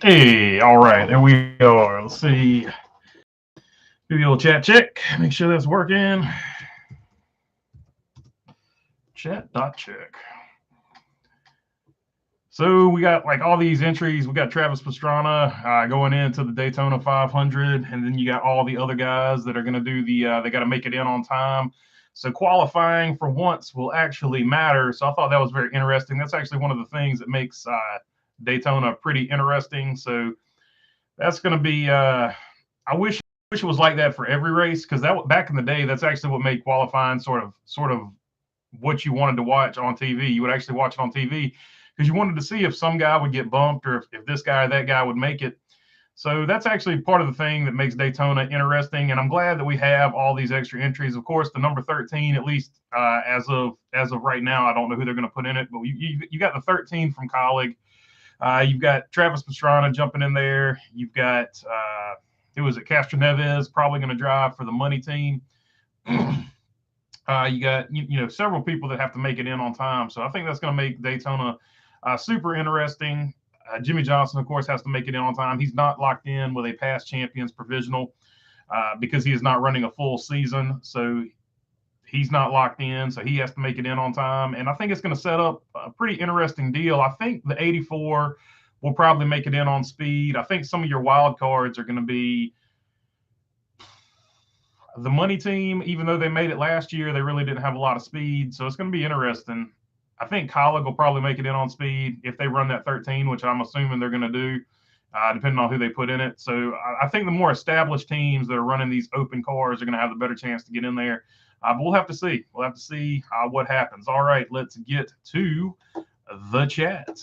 Hey, all right, there we are. Let's see. Do the old chat check. Make sure that's working. Chat dot check. So we got like all these entries. We got Travis Pastrana going into the Daytona 500, and then you got all the other guys that are going to do the. They got to make it in on time. So qualifying for once will actually matter. So I thought that was very interesting. That's actually one of the things that makes Daytona pretty interesting. So that's going to be. I wish it was like that for every race because that back in the day, that's actually what made qualifying sort of what you wanted to watch on TV. You would actually watch it on TV because you wanted to see if some guy would get bumped or if this guy or that guy would make it. So that's actually part of the thing that makes Daytona interesting, and I'm glad that we have all these extra entries. Of course, the number 13, at least as of right now, I don't know who they're going to put in it, but you got the 13 from Colleague. You've got Travis Pastrana jumping in there. You've got who was it? Castro Neves probably going to drive for the money team. You got several people that have to make it in on time, so I think that's going to make Daytona super interesting. Jimmy Johnson, of course, has to make it in on time. He's not locked in with a past champions provisional because he is not running a full season, so he's not locked in, so he has to make it in on time. And I think it's going to set up a pretty interesting deal. I think the 84 will probably make it in on speed. I think some of your wild cards are going to be the money team. Even though they made it last year, they really didn't have a lot of speed, so it's going to be interesting. I think Colleague will probably make it in on speed if they run that 13, which I'm assuming they're going to do, depending on who they put in it. So I think the more established teams that are running these open cars are going to have the better chance to get in there. But we'll have to see. We'll have to see what happens. All right, let's get to the chat.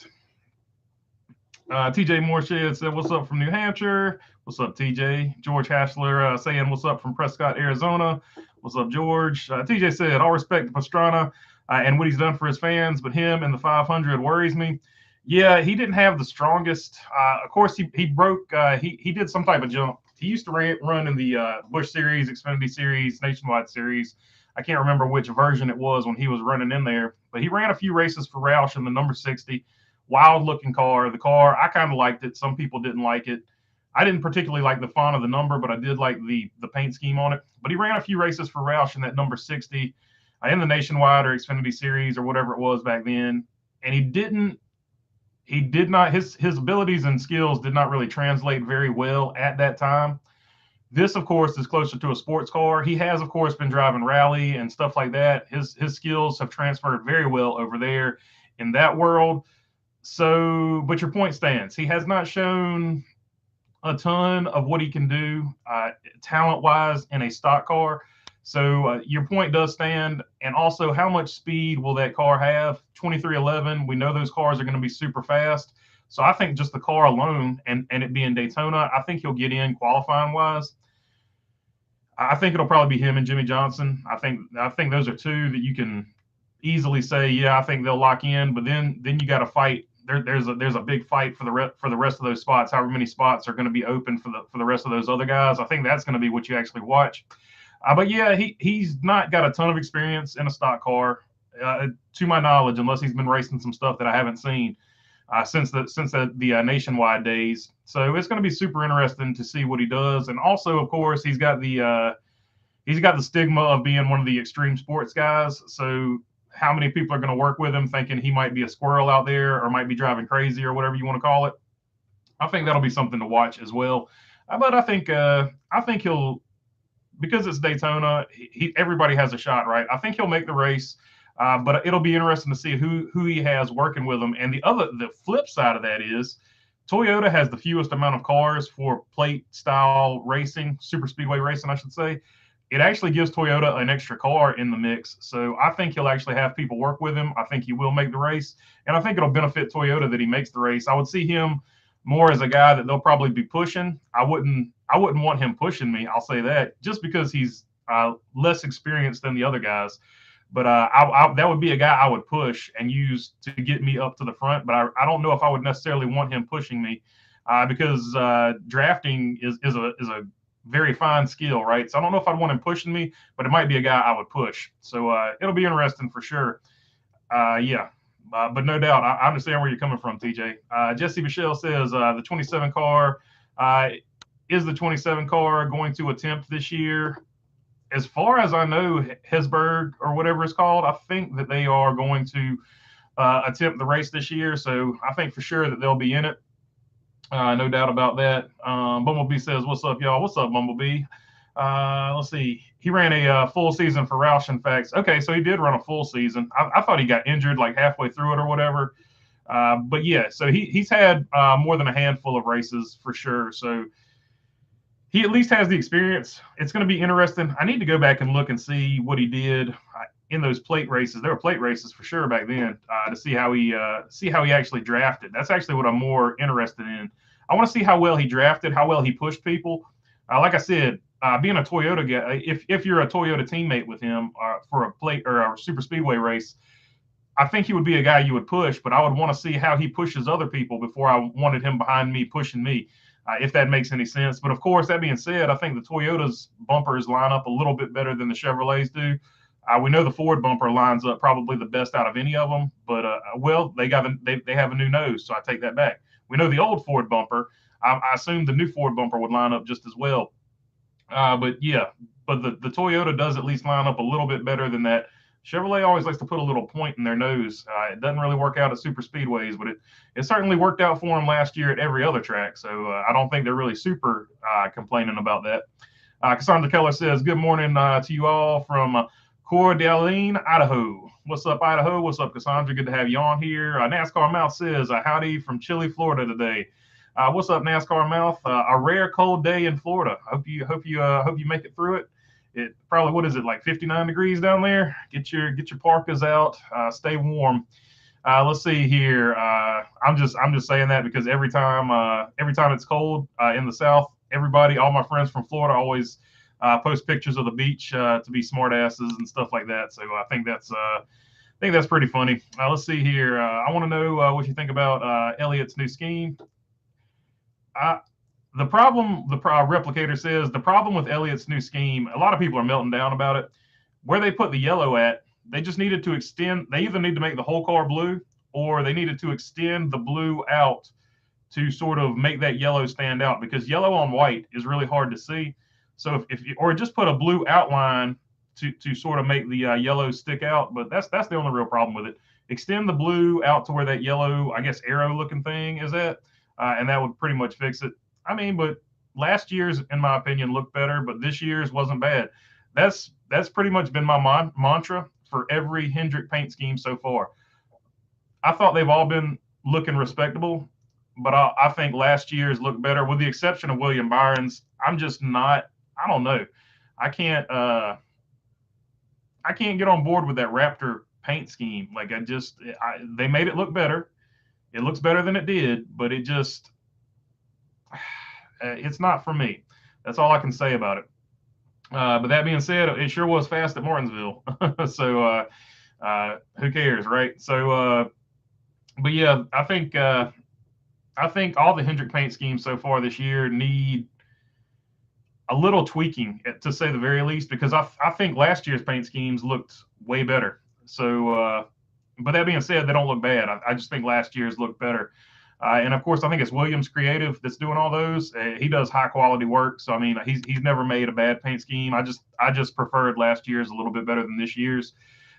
TJ Moorshed said, "What's up from New Hampshire? What's up, TJ?" George Hassler saying, "What's up from Prescott, Arizona? What's up, George?" TJ said, "All respect to Pastrana and what he's done for his fans, but him and the 500 worries me." Yeah, he didn't have the strongest. Of course, he broke. He did some type of jump. He used to run in the Busch Series, Xfinity Series, Nationwide Series. I can't remember which version it was when he was running in there, but he ran a few races for Roush in the number 60. Wild looking car. The car, I kind of liked it. Some people didn't like it. I didn't particularly like the font of the number, but I did like the paint scheme on it. But he ran a few races for Roush in that number 60 in the Nationwide or Xfinity Series or whatever it was back then. And he did not, his abilities and skills did not really translate very well at that time. This, of course, is closer to a sports car. He has, of course, been driving rally and stuff like that. His skills have transferred very well over there in that world. So, but your point stands. He has not shown a ton of what he can do talent-wise in a stock car. So your point does stand. And also, how much speed will that car have? 2311. We know those cars are going to be super fast. So I think just the car alone and it being Daytona, I think he'll get in qualifying-wise. I think it'll probably be him and Jimmy Johnson. I think those are two that you can easily say, yeah, I think they'll lock in. But then you got to fight. There's a big fight for the rest of those spots. However many spots are going to be open for the rest of those other guys. I think that's going to be what you actually watch. But yeah, he's not got a ton of experience in a stock car, to my knowledge, unless he's been racing some stuff that I haven't seen since the Nationwide days. So it's going to be super interesting to see what he does. And also, of course, he's got the stigma of being one of the extreme sports guys. So how many people are going to work with him thinking he might be a squirrel out there or might be driving crazy or whatever you want to call it? I think that'll be something to watch as well. But I think he'll, because it's Daytona, everybody has a shot, right? I think he'll make the race. But it'll be interesting to see who he has working with him. And the flip side of that is Toyota has the fewest amount of cars for plate style racing, super speedway racing, I should say. It actually gives Toyota an extra car in the mix. So I think he'll actually have people work with him. I think he will make the race. And I think it'll benefit Toyota that he makes the race. I would see him more as a guy that they'll probably be pushing. I wouldn't want him pushing me. I'll say that just because he's less experienced than the other guys. But that would be a guy I would push and use to get me up to the front. But I don't know if I would necessarily want him pushing me because drafting is a very fine skill, right? So I don't know if I'd want him pushing me, but it might be a guy I would push. So it'll be interesting for sure. Yeah. But no doubt, I understand where you're coming from, TJ. Jesse Michelle says the 27 car is the 27 car going to attempt this year. As far as I know, Hesburg or whatever it's called, I think that they are going to attempt the race this year. So I think for sure that they'll be in it. No doubt about that. Bumblebee says, "What's up, y'all? What's up, Bumblebee?" Let's see. He ran a full season for Roush and Facts. Okay, so he did run a full season. I thought he got injured like halfway through it or whatever. But yeah, so he's had more than a handful of races for sure. So he at least has the experience. It's going to be interesting. I need to go back and look and see what he did in those plate races. There were plate races for sure back then to see how he actually drafted. That's actually what I'm more interested in. I want to see how well he drafted, how well he pushed people. Like I said, being a Toyota guy, if you're a Toyota teammate with him for a plate or a super speedway race, I think he would be a guy you would push. But I would want to see how he pushes other people before I wanted him behind me pushing me. If that makes any sense. But of course, that being said, I think the Toyota's bumpers line up a little bit better than the Chevrolets do. We know the Ford bumper lines up probably the best out of any of them, but well, they have a new nose, so I take that back. We know the old Ford bumper. I assume the new Ford bumper would line up just as well. But yeah, but the Toyota does at least line up a little bit better than that. Chevrolet always likes to put a little point in their nose. It doesn't really work out at super speedways, but it certainly worked out for them last year at every other track. So I don't think they're really super complaining about that. Cassandra Keller says, "Good morning to you all from Coeur d'Alene, Idaho." What's up, Idaho? What's up, Cassandra? Good to have you on here. NASCAR Mouth says, "Howdy from chilly Florida today." What's up, NASCAR Mouth? A rare cold day in Florida. Hope you make it through it. It probably, what is it, like 59 degrees down there? Get your parkas out. Stay warm. Let's see here. I'm just saying that because every time it's cold in the South, all my friends from Florida always post pictures of the beach to be smartasses and stuff like that. So I think that's pretty funny. Let's see here. I want to know what you think about Elliott's new scheme. The replicator says the problem with Elliott's new scheme, a lot of people are melting down about it. Where they put the yellow at, they just needed to extend. They either need to make the whole car blue, or they needed to extend the blue out to sort of make that yellow stand out, because yellow on white is really hard to see. So if you, or just put a blue outline to sort of make the yellow stick out. But that's the only real problem with it. Extend the blue out to where that yellow, I guess, arrow looking thing is at, and that would pretty much fix it. I mean, but last year's, in my opinion, looked better, but this year's wasn't bad. That's pretty much been my mantra for every Hendrick paint scheme so far. I thought they've all been looking respectable, but I think last year's looked better, with the exception of William Byron's. I'm just not. I don't know. I can't get on board with that Raptor paint scheme. Like they made it look better. It looks better than it did, but it just. It's not for me. That's all I can say about it. But that being said, it sure was fast at Martinsville. So who cares, right? So, but yeah, I think all the Hendrick paint schemes so far this year need a little tweaking, to say the very least, because I think last year's paint schemes looked way better. So, but that being said, they don't look bad. I just think last year's looked better. And of course, I think it's Williams Creative that's doing all those. He does high quality work, so I mean, he's never made a bad paint scheme. I just preferred last year's a little bit better than this year's.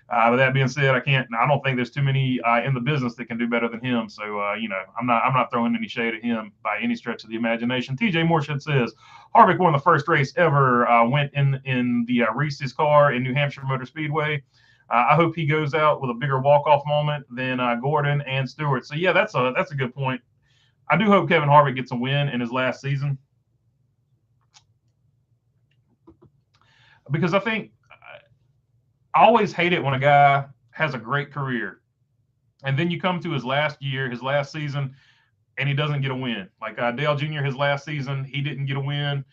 But that being said, I don't think there's too many in the business that can do better than him. So I'm not throwing any shade at him by any stretch of the imagination. TJ Morshed says Harvick won the first race ever. Went in the Reese's car in New Hampshire Motor Speedway. I hope he goes out with a bigger walk-off moment than Gordon and Stewart. So yeah, that's a good point. I do hope Kevin Harvick gets a win in his last season, because I think I always hate it when a guy has a great career and then you come to his last year, his last season, and he doesn't get a win. Like Dale Jr., his last season, he didn't get a win.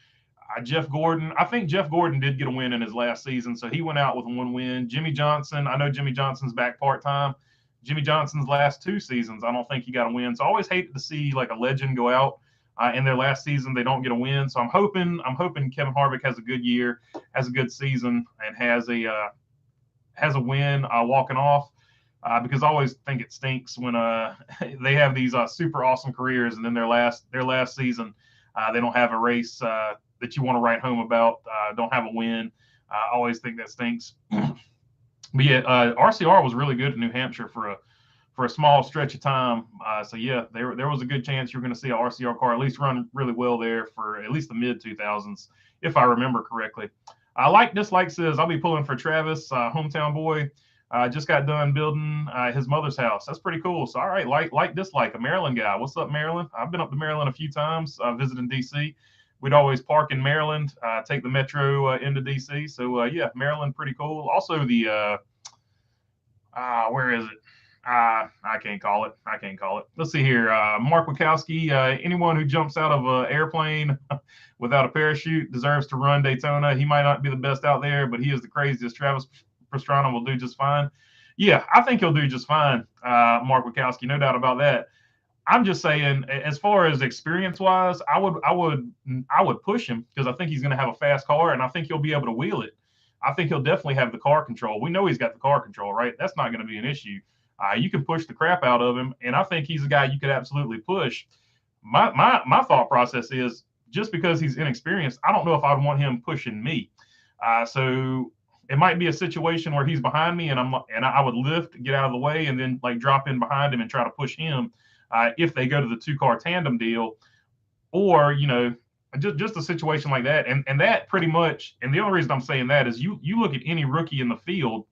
Jeff Gordon, I think Jeff Gordon did get a win in his last season, so he went out with one win. Jimmy Johnson, I know Jimmy Johnson's back part-time. Jimmy Johnson's last two seasons, I don't think he got a win. So I always hate to see like a legend go out in their last season, they don't get a win. So I'm hoping Kevin Harvick has a good year, has a good season, and has a win walking off. because I always think it stinks when they have these super awesome careers, and then their last season they don't have a race that you want to write home about, don't have a win. I always think that stinks. But yeah, RCR was really good in New Hampshire for a small stretch of time. So yeah, there was a good chance you're going to see an RCR car at least run really well there for at least the mid 2000s, if I remember correctly. Like Dislike says, I'll be pulling for Travis, hometown boy. Just got done building his mother's house. That's pretty cool. So all right, like Dislike, a Maryland guy. What's up, Maryland? I've been up to Maryland a few times, visiting DC. We'd always park in Maryland, take the metro into DC. So yeah, Maryland, pretty cool. Also the where is it? I can't call it. Let's see here. Mark Wachowski, anyone who jumps out of an airplane without a parachute deserves to run Daytona. He might not be the best out there, but he is the craziest. Travis Pastrana will do just fine. Yeah, I think he'll do just fine, Mark Wachowski, no doubt about that. I'm just saying, as far as experience-wise, I would push him because I think he's going to have a fast car, and I think he'll be able to wheel it. I think he'll definitely have the car control. We know he's got the car control, right? That's not going to be an issue. You can push the crap out of him, and I think he's a guy you could absolutely push. My thought process is just because he's inexperienced, I don't know if I'd want him pushing me. So it might be a situation where he's behind me, and I would lift, get out of the way, and then like drop in behind him and try to push him if they go to the 2-car tandem deal, or just a situation like that. And that pretty much. And the only reason I'm saying that is you look at any rookie in the field.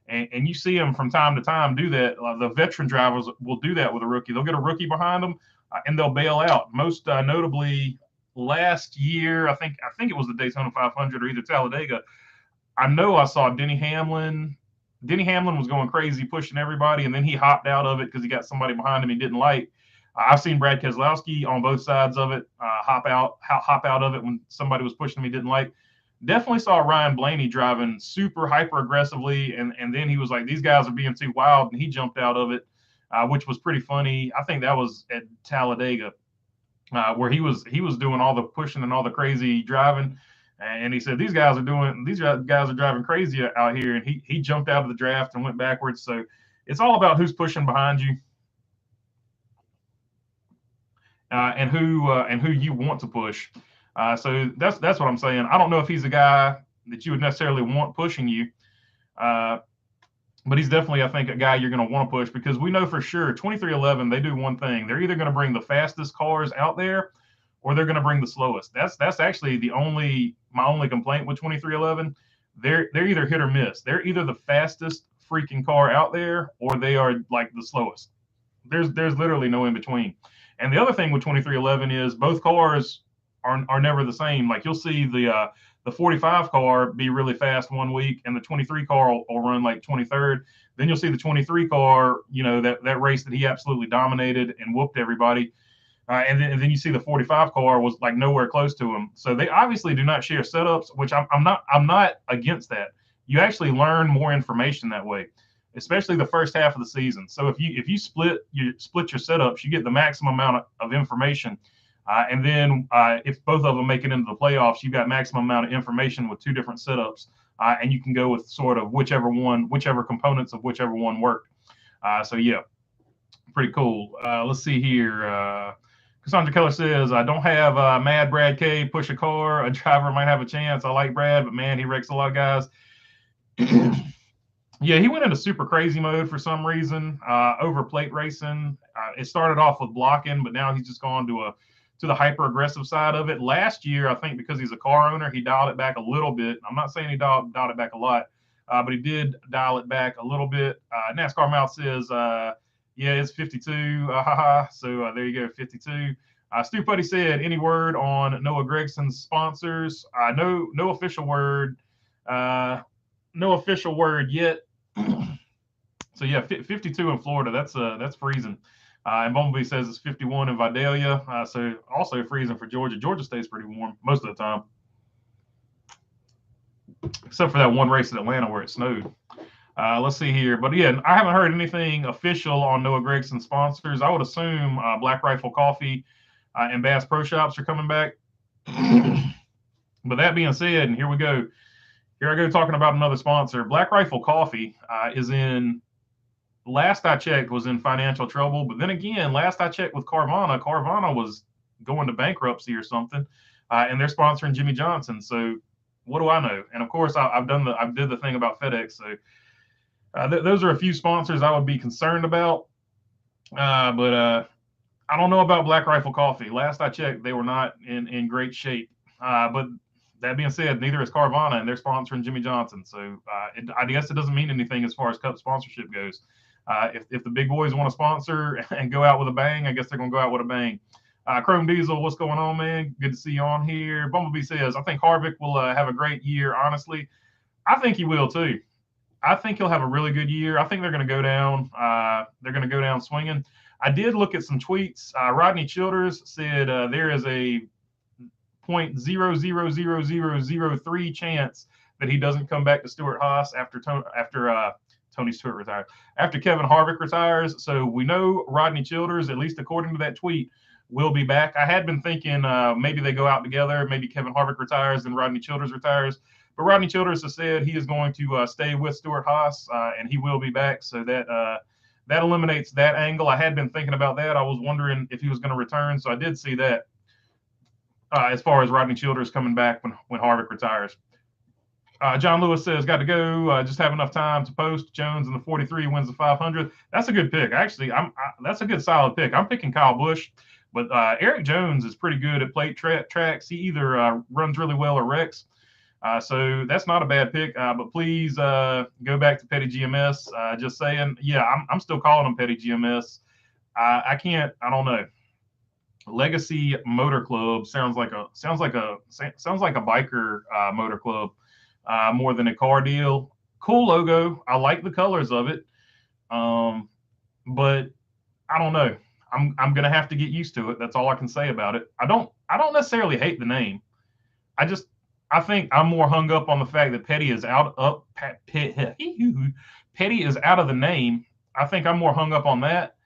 And you see them from time to time do that. The veteran drivers will do that with a rookie. They'll get a rookie behind them, and they'll bail out. Most notably, last year, I think it was the Daytona 500 or either Talladega. I know I saw Denny Hamlin. Denny Hamlin was going crazy, pushing everybody, and then he hopped out of it because he got somebody behind him he didn't like. I've seen Brad Keselowski on both sides of it hop out of it when somebody was pushing him he didn't like. Definitely saw Ryan Blaney driving super hyper aggressively, and then he was like, these guys are being too wild, and he jumped out of it, which was pretty funny. I think that was at Talladega, where he was doing all the pushing and all the crazy driving, and he said these guys are driving crazy out here, and he jumped out of the draft and went backwards. So it's all about who's pushing behind you, and who you want to push. So that's what I'm saying. I don't know if he's a guy that you would necessarily want pushing you, but he's definitely, I think, a guy you're going to want to push because we know for sure 2311, they do one thing. They're either going to bring the fastest cars out there or they're going to bring the slowest. That's actually my only complaint with 2311. They're either hit or miss. They're either the fastest freaking car out there or they are like the slowest. There's literally no in between. And the other thing with 2311 is both cars are never the same. Like you'll see the 45 car be really fast one week, and the 23 car will run like 23rd. Then you'll see the 23 car, that race that he absolutely dominated and whooped everybody. And then you see the 45 car was like nowhere close to him. So they obviously do not share setups, which I'm not against that. You actually learn more information that way, especially the first half of the season. So if you split your setups, you get the maximum amount of information. And then if both of them make it into the playoffs, you've got maximum amount of information with two different setups, and you can go with sort of whichever components of whichever one worked. So yeah, pretty cool. Let's see here. Cassandra Keller says, I don't have Mad Brad K push a car. A driver might have a chance. I like Brad, but man, he wrecks a lot of guys. Yeah, he went into super crazy mode for some reason over plate racing. It started off with blocking, but now he's just gone to the hyper aggressive side of it. Last year, I think because he's a car owner, he dialed it back a little bit. I'm not saying he dialed it back a lot, but he did dial it back a little bit. NASCAR Mouth says, yeah, it's 52. So there you go, 52. Stu Putty said, any word on Noah Gregson's sponsors? No official word. No official word yet. So yeah, 52 in Florida. That's freezing. And Bumblebee says it's 51 in Vidalia. So also freezing for Georgia. Georgia stays pretty warm most of the time, except for that one race in Atlanta where it snowed. Let's see here. But yeah, I haven't heard anything official on Noah Gregson's sponsors. I would assume Black Rifle Coffee and Bass Pro Shops are coming back. But that being said, and here we go. Here I go talking about another sponsor. Black Rifle Coffee is in last I checked, was in financial trouble. But then again, last I checked with Carvana was going to bankruptcy or something, and they're sponsoring Jimmy Johnson. So what do I know? And of course, I did the thing about FedEx. So those are a few sponsors I would be concerned about. But I don't know about Black Rifle Coffee. Last I checked, they were not in great shape. But that being said, neither is Carvana, and they're sponsoring Jimmy Johnson. So I guess it doesn't mean anything as far as Cup sponsorship goes. If the big boys want to sponsor and go out with a bang, I guess they're going to go out with a bang. Chrome Diesel, what's going on, man? Good to see you on here. Bumblebee says, I think Harvick will have a great year, honestly. I think he will, too. I think he'll have a really good year. I think they're going to go down. They're going to go down swinging. I did look at some tweets. Rodney Childers said there is a 0.00003 chance that he doesn't come back to Stewart-Haas after Tony Stewart retires, after Kevin Harvick retires. So we know Rodney Childers, at least according to that tweet, will be back. I had been thinking maybe they go out together. Maybe Kevin Harvick retires and Rodney Childers retires. But Rodney Childers has said he is going to stay with Stewart-Haas, and he will be back. So that eliminates that angle. I had been thinking about that. I was wondering if he was going to return. So I did see that as far as Rodney Childers coming back when Harvick retires. John Lewis says, got to go. Just have enough time to post. Jones in the 43 wins the 500. That's a good pick. Actually, that's a good solid pick. I'm picking Kyle Busch, but Eric Jones is pretty good at plate tracks. He either runs really well or wrecks. So that's not a bad pick. But please go back to Petty GMS. Just saying, yeah, I'm still calling him Petty GMS. I don't know. Legacy Motor Club sounds like a biker motor club more than a car deal. Cool logo. I like the colors of it. But I don't know. I'm gonna have to get used to it. That's all I can say about it. I don't necessarily hate the name. I think I'm more hung up on the fact that Petty is Petty is out of the name. I think I'm more hung up on that.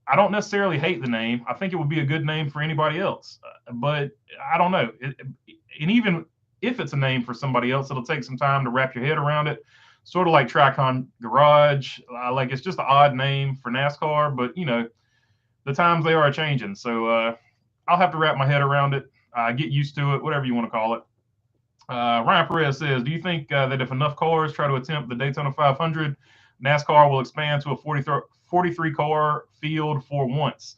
I don't necessarily hate the name. I think it would be a good name for anybody else, but I don't know. And even if it's a name for somebody else, it'll take some time to wrap your head around it. Sort of like Tricon Garage. Like it's just an odd name for NASCAR, but the times they are changing. So I'll have to wrap my head around it, get used to it, whatever you want to call it. Ryan Perez says, do you think that if enough cars try to attempt the Daytona 500, NASCAR will expand to a 43 car field for once?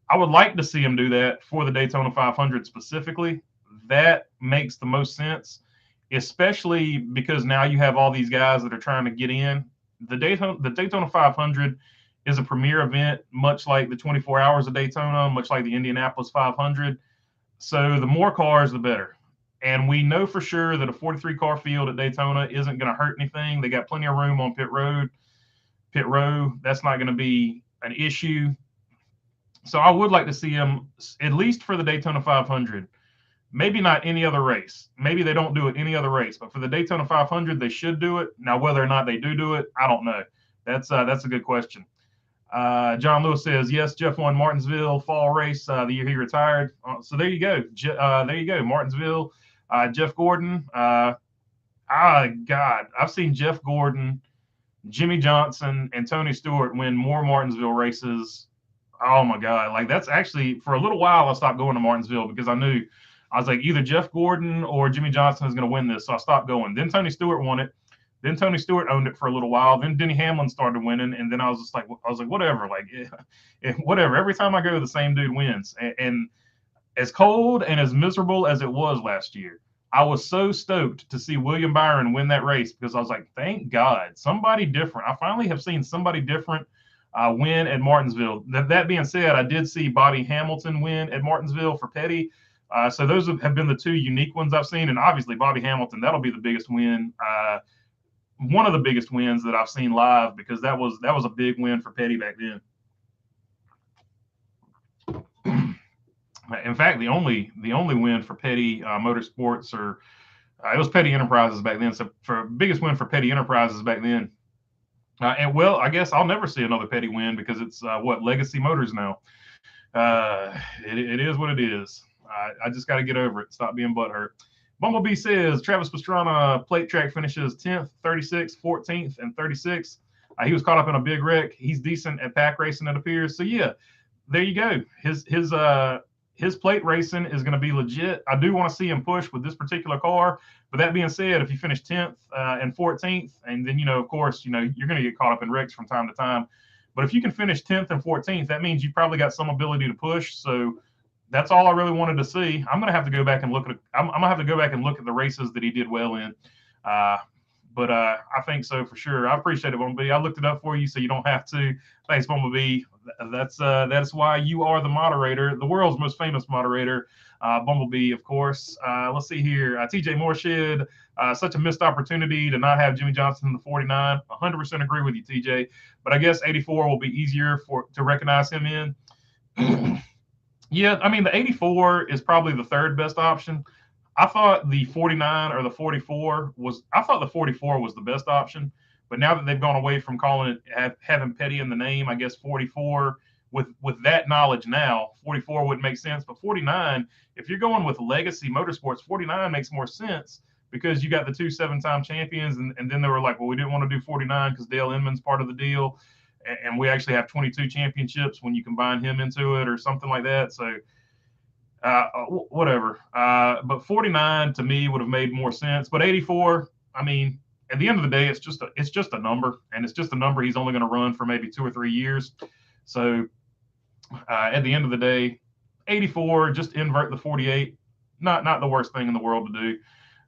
I would like to see them do that for the Daytona 500 specifically. That makes the most sense, especially because now you have all these guys that are trying to get in. The Daytona 500 is a premier event, much like the 24 Hours of Daytona, much like the Indianapolis 500. So the more cars, the better. And we know for sure that a 43 car field at Daytona isn't going to hurt anything. They got plenty of room on pit row. That's not going to be an issue. So I would like to see them, at least for the Daytona 500. Maybe not any other race. Maybe they don't do it any other race, but for the Daytona 500, they should do it. Now, whether or not they do it, I don't know. That's a good question. John Lewis says, yes, Jeff won Martinsville fall race the year he retired. So there you go. There you go. Martinsville. Jeff Gordon. God, I've seen Jeff Gordon, Jimmy Johnson, and Tony Stewart win more Martinsville races. Oh my God. Like that's actually, for a little while, I stopped going to Martinsville because I was like, either Jeff Gordon or Jimmy Johnson is going to win this. So I stopped going. Then Tony Stewart won it. Then Tony Stewart owned it for a little while. Then Denny Hamlin started winning. And then I was like, whatever, whatever. Every time I go, the same dude wins. And as cold and as miserable as it was last year, I was so stoked to see William Byron win that race because I was like, thank God, somebody different. I finally have seen somebody different win at Martinsville. That being said, I did see Bobby Hamilton win at Martinsville for Petty. So those have been the two unique ones I've seen. And obviously Bobby Hamilton, that'll be the biggest win. One of the biggest wins that I've seen live because that was a big win for Petty back then. In fact, the only win for Petty Motorsports, or it was Petty Enterprises back then. So for biggest win for Petty Enterprises back then. And well, I guess I'll never see another Petty win because it's Legacy Motors now. It is what it is. I just got to get over it. Stop being butthurt. Bumblebee says Travis Pastrana plate track finishes 10th, 36th, 14th, and 36th. He was caught up in a big wreck. He's decent at pack racing, it appears. So yeah, there you go. His plate racing is going to be legit. I do want to see him push with this particular car. But that being said, if you finish 10th and 14th, and then, of course, you're going to get caught up in wrecks from time to time. But if you can finish 10th and 14th, that means you probably got some ability to push. So that's all I really wanted to see. I'm going to have to go back and look at. I'm going to have to go back and look at the races that he did well in. But I think so for sure. I appreciate it, Bumblebee. I looked it up for you, so you don't have to. Thanks, Bumblebee. That's why you are the moderator, the world's most famous moderator, Bumblebee, of course. Let's see here. TJ Moorshed, such a missed opportunity to not have Jimmy Johnson in the 49. 100% agree with you, TJ. But I guess 84 will be easier to recognize him in. Yeah, I mean, the 84 is probably the third best option. I thought the 49 or the 44 was the best option. But now that they've gone away from calling it having Petty in the name, I guess 44 with that knowledge now, 44 wouldn't make sense. But 49, if you're going with legacy motorsports, 49 makes more sense because you got the 2 7-time champions. And then they were like, well, we didn't want to do 49 because Dale Inman's part of the deal. And we actually have 22 championships when you combine him into it or something like that. So whatever. But 49 to me would have made more sense. But 84, I mean, at the end of the day, it's just a number, and it's just a number he's only going to run for maybe 2 or 3 years. So at the end of the day, 84, just invert the 48. Not the worst thing in the world to do.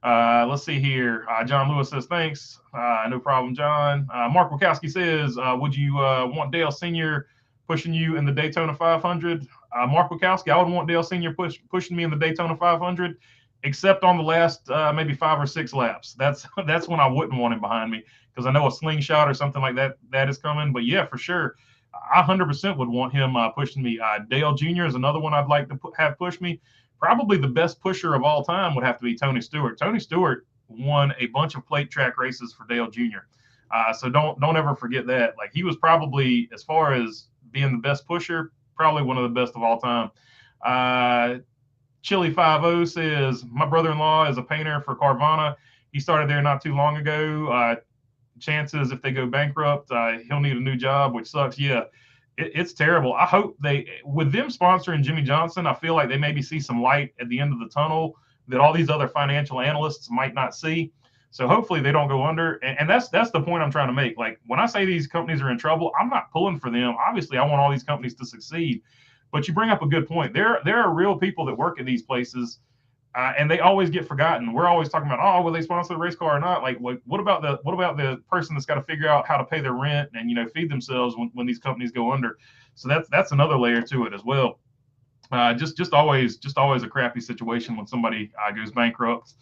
Let's see here. John Lewis says, thanks. No problem, John. Mark Wachowski says, would you want Dale Sr. pushing you in the Daytona 500? Mark Wachowski, I would want Dale Sr. pushing me in the Daytona 500, except on the last maybe 5 or 6 laps. That's when I wouldn't want him behind me because I know a slingshot or something like that is coming. But yeah, for sure, I 100% would want him pushing me. Dale Jr. is another one I'd like to have push me. Probably the best pusher of all time would have to be Tony Stewart. Tony Stewart won a bunch of plate track races for Dale Jr. So don't ever forget that. Like, he was probably, as far as being the best pusher, probably one of the best of all time. Chili 50 says, my brother-in-law is a painter for Carvana. He started there not too long ago. Chances if they go bankrupt, he'll need a new job, which sucks. Yeah, it's terrible. I hope with them sponsoring Jimmy Johnson, I feel like they maybe see some light at the end of the tunnel that all these other financial analysts might not see. So hopefully they don't go under. And that's the point I'm trying to make. Like, when I say these companies are in trouble, I'm not pulling for them. Obviously, I want all these companies to succeed. But you bring up a good point. There are real people that work at these places, and they always get forgotten. We're always talking about, oh, will they sponsor the race car or not? Like, what about the person that's got to figure out how to pay their rent and feed themselves when these companies go under? So that's another layer to it as well. Just always a crappy situation when somebody goes bankrupt,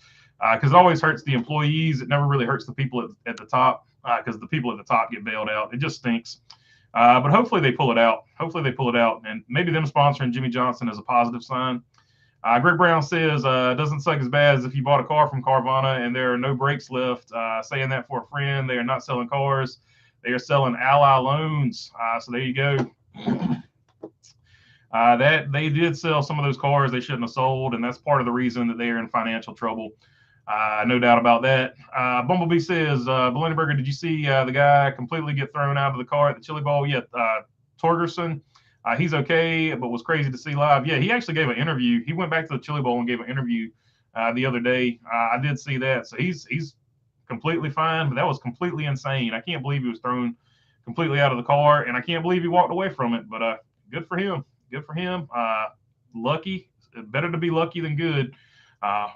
because it always hurts the employees. It never really hurts the people at the top, because the people at the top get bailed out. It just stinks. But hopefully they pull it out. And maybe them sponsoring Jimmy Johnson is a positive sign. Greg Brown says, doesn't suck as bad as if you bought a car from Carvana and there are no brakes left. Saying that for a friend. They are not selling cars. They are selling ally loans. So there you go. That they did sell some of those cars they shouldn't have sold, and that's part of the reason that they are in financial trouble. No doubt about that. Bumblebee says, Belenberger, did you see the guy completely get thrown out of the car at the Chili Bowl? Yeah, Torgerson. He's okay, but was crazy to see live. Yeah, he actually gave an interview. He went back to the Chili Bowl and gave an interview the other day. I did see that. So he's completely fine, but that was completely insane. I can't believe he was thrown completely out of the car, and I can't believe he walked away from it. But good for him. Good for him. Lucky. Better to be lucky than good.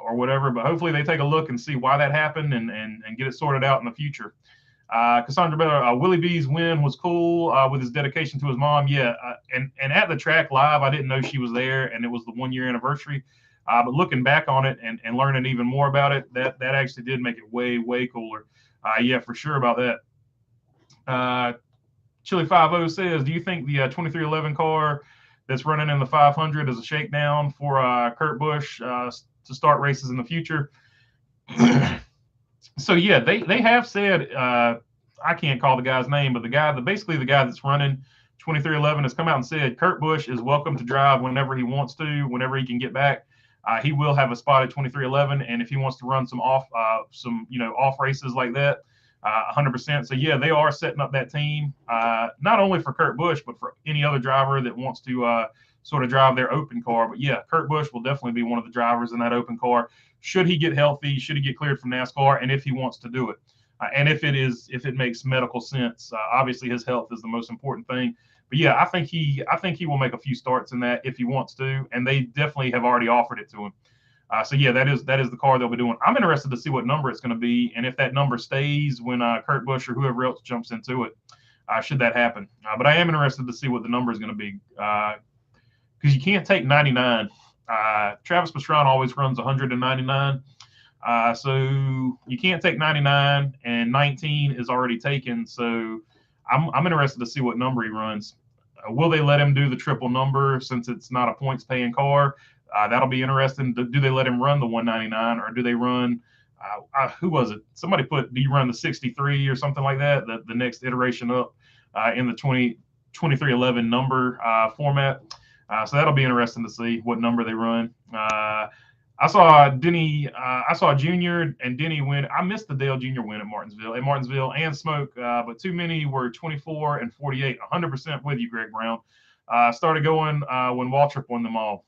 Or whatever, but hopefully they take a look and see why that happened and get it sorted out in the future. Cassandra Beller, Willie B's win was cool with his dedication to his mom. Yeah, and at the track live, I didn't know she was there, and it was the 1-year anniversary. But looking back on it and learning even more about it, that actually did make it way, way cooler. Yeah, for sure about that. Chili 50 says, do you think the 2311 car that's running in the 500 is a shakedown for Kurt Busch to start races in the future? So yeah, they have said, I can't call the guy's name, but basically the guy that's running 2311 has come out and said Kurt Busch is welcome to drive whenever he wants to, whenever he can get back. He will have a spot at 2311, and if he wants to run some off races like that, 100%. So yeah, they are setting up that team, not only for Kurt Busch, but for any other driver that wants to sort of drive their open car. But yeah, Kurt Busch will definitely be one of the drivers in that open car. Should he get healthy? Should he get cleared from NASCAR? And if he wants to do it, and if it makes medical sense, obviously his health is the most important thing. But yeah, I think he will make a few starts in that if he wants to, and they definitely have already offered it to him. So yeah, that is the car they'll be doing. I'm interested to see what number it's going to be, and if that number stays when Kurt Busch or whoever else jumps into it, should that happen. But I am interested to see what the number is going to be, because you can't take 99. Travis Pastrana always runs 199. So you can't take 99, and 19 is already taken. So I'm interested to see what number he runs. Will they let him do the triple number since it's not a points paying car? That'll be interesting. Do they let him run the 199, or do they run? Who was it? Somebody put, do you run the 63 or something like that? The next iteration up in the 2311 number format. So that'll be interesting to see what number they run. I saw Junior and Denny win. I missed the Dale Jr. win at Martinsville and Smoke, but too many were 24 and 48. 100% with you, Greg Brown. Started going when Waltrip won them all.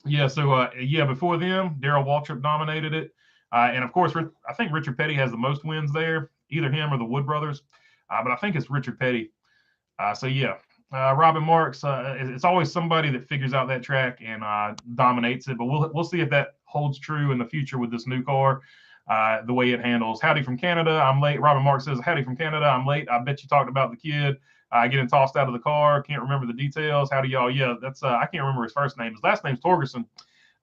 Yeah, so before them, Darrell Waltrip dominated it. And of course, I think Richard Petty has the most wins there, either him or the Wood brothers. But I think it's Richard Petty. So yeah. Robin Marks, it's always somebody that figures out that track and dominates it. But we'll see if that holds true in the future with this new car, the way it handles. Howdy from Canada, I'm late. Robin Marks says, howdy from Canada, I'm late. I bet you talked about the kid getting tossed out of the car. Can't remember the details. Howdy, y'all. Yeah, that's I can't remember his first name. His last name's Torgerson,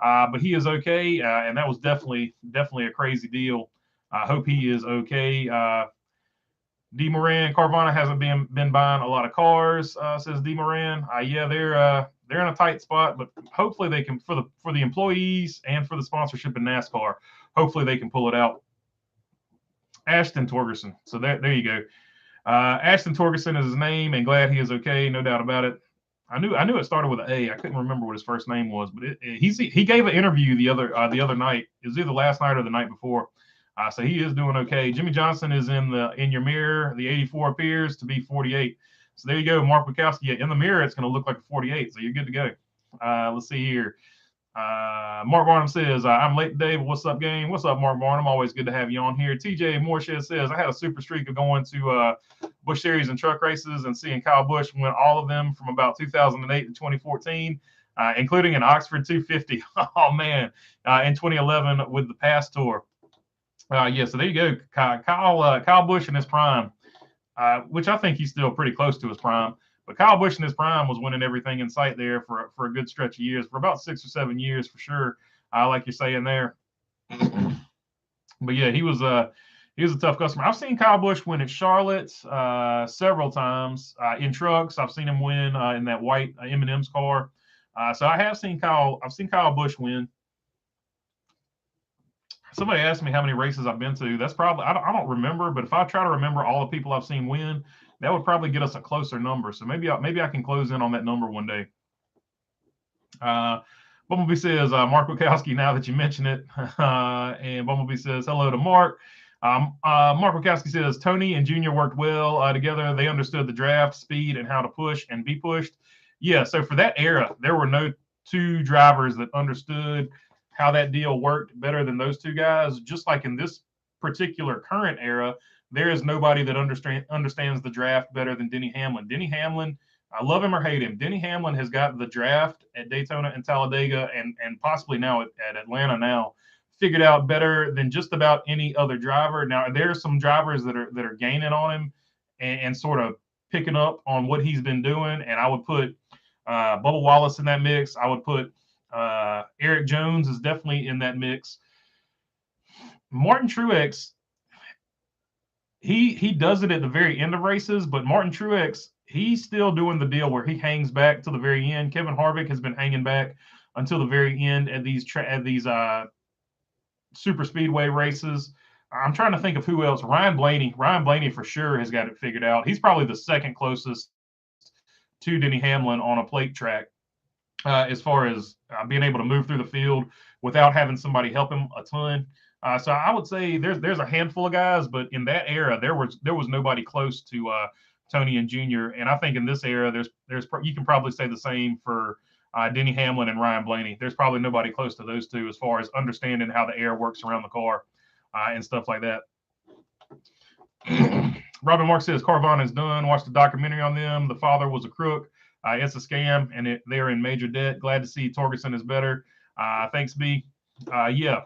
but he is okay. And that was definitely a crazy deal. I hope he is okay. D. Moran, Carvana hasn't been buying a lot of cars, says D. Moran. Yeah, they're in a tight spot, but hopefully they can, for the employees and for the sponsorship in NASCAR, hopefully they can pull it out. Ashton Torgerson. So there you go. Ashton Torgerson is his name, and glad he is okay, no doubt about it. I knew it started with an A. I couldn't remember what his first name was, but he gave an interview the other night. It was either last night or the night before. So he is doing okay. Jimmy Johnson is in your mirror. The 84 appears to be 48. So there you go, Mark Bukowski. Yeah, in the mirror, it's going to look like a 48. So you're good to go. Let's see here. Mark Barnum says, I'm late today, but what's up, gang? What's up, Mark Barnum? Always good to have you on here. TJ Mooreshed says, I had a super streak of going to Busch Series and truck races and seeing Kyle Busch win all of them from about 2008 to 2014, including an Oxford 250. Oh, man, in 2011 with the Pass Tour. So there you go. Kyle Busch in his prime, which I think he's still pretty close to his prime. But Kyle Busch in his prime was winning everything in sight there for a good stretch of years, for about 6 or 7 years for sure, like you're saying there. But yeah, he was a tough customer. I've seen Kyle Busch win at Charlotte several times in trucks. I've seen him win in that white M&M's car. So I've seen Kyle Busch win. Somebody asked me how many races I've been to. That's probably, I don't remember, but if I try to remember all the people I've seen win, that would probably get us a closer number. So maybe I can close in on that number one day. Bumblebee says, Mark Wachowski, now that you mention it. And Bumblebee says, hello to Mark. Mark Wachowski says, Tony and Junior worked well together. They understood the draft, speed, and how to push and be pushed. Yeah, so for that era, there were no two drivers that understood how that deal worked better than those two guys. Just like in this particular current era, there is nobody that understands the draft better than Denny Hamlin. Denny Hamlin, I love him or hate him, Denny Hamlin has got the draft at Daytona and Talladega and possibly now at Atlanta now figured out better than just about any other driver. Now, there are some drivers that are gaining on him and sort of picking up on what he's been doing, and I would put Bubba Wallace in that mix. I would put Eric Jones is definitely in that mix. Martin Truex, he does it at the very end of races, but Martin Truex, he's still doing the deal where he hangs back to the very end. Kevin Harvick has been hanging back until the very end at these super speedway races. I'm trying to think of who else. Ryan Blaney for sure has got it figured out. He's probably the second closest to Denny Hamlin on a plate track. As far as being able to move through the field without having somebody help him a ton. So I would say there's a handful of guys, but in that era there was nobody close to Tony and Junior. And I think in this era there's you can probably say the same for Denny Hamlin and Ryan Blaney. There's probably nobody close to those two as far as understanding how the air works around the car and stuff like that. Robin Mark says Carvana is done. Watched the documentary on them. The father was a crook. It's a scam, and they're in major debt. Glad to see Torgerson is better. Thanks, B. Yeah.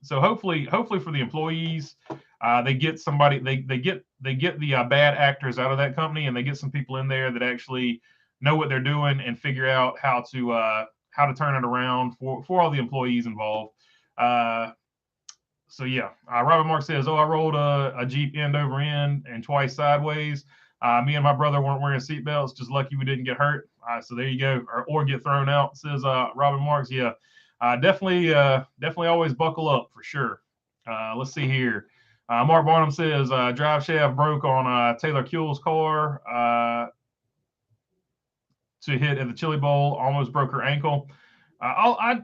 So hopefully for the employees, they get somebody. They get the bad actors out of that company, and they get some people in there that actually know what they're doing and figure out how to turn it around for all the employees involved. So yeah, Robert Mark says, I rolled a Jeep end over end and twice sideways. Me and my brother weren't wearing seatbelts. Just lucky we didn't get hurt. So there you go, or get thrown out. Says Robert Marks. Yeah, definitely always buckle up for sure. Let's see here. Mark Barnum says drive shaft broke on Taylor Kuehl's car to hit at the Chili Bowl. Almost broke her ankle.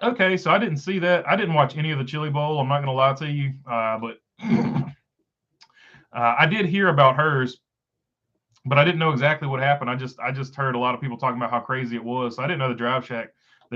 Okay, so I didn't see that. I didn't watch any of the Chili Bowl. I'm not going to lie to you, but I did hear about hers, but I didn't know exactly what happened. I just heard a lot of people talking about how crazy it was. So I didn't know the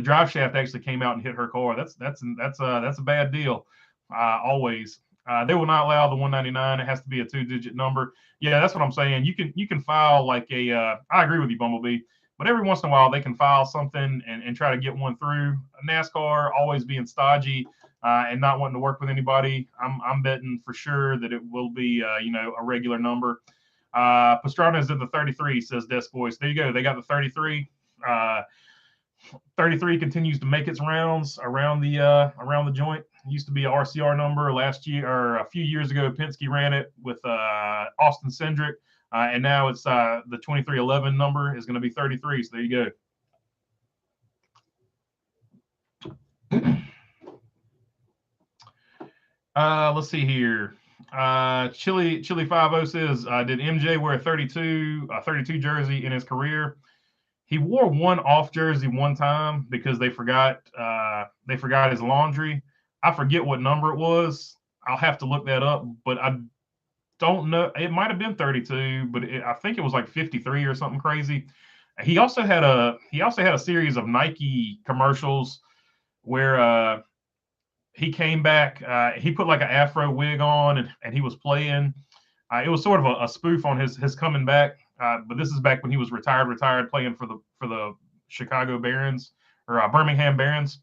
drive shaft actually came out and hit her car. That's a bad deal. Always. They will not allow the 199. It has to be a 2-digit number. Yeah, that's what I'm saying. You can file like I agree with you, Bumblebee. But every once in a while, they can file something and try to get one through. NASCAR always being stodgy and not wanting to work with anybody. I'm betting for sure that it will be, a regular number. Pastrana is at the 33, says Desk Voice. There you go. They got the 33. 33 continues to make its rounds around the joint. It used to be an RCR number last year or a few years ago. Penske ran it with Austin Cindric. And now it's the 2311 number is going to be 33. So there you go. Let's see here. Chili 50 says, did MJ wear a 32 jersey in his career? He wore one off jersey one time because they forgot his laundry. I forget what number it was. I'll have to look that up, but I don't know. It might have been 32, but I think it was like 53 or something crazy. He also had a series of Nike commercials where he came back. He put like an afro wig on and he was playing. It was sort of a spoof on his coming back. But this is back when he was retired playing for the Chicago Barons or Birmingham Barons.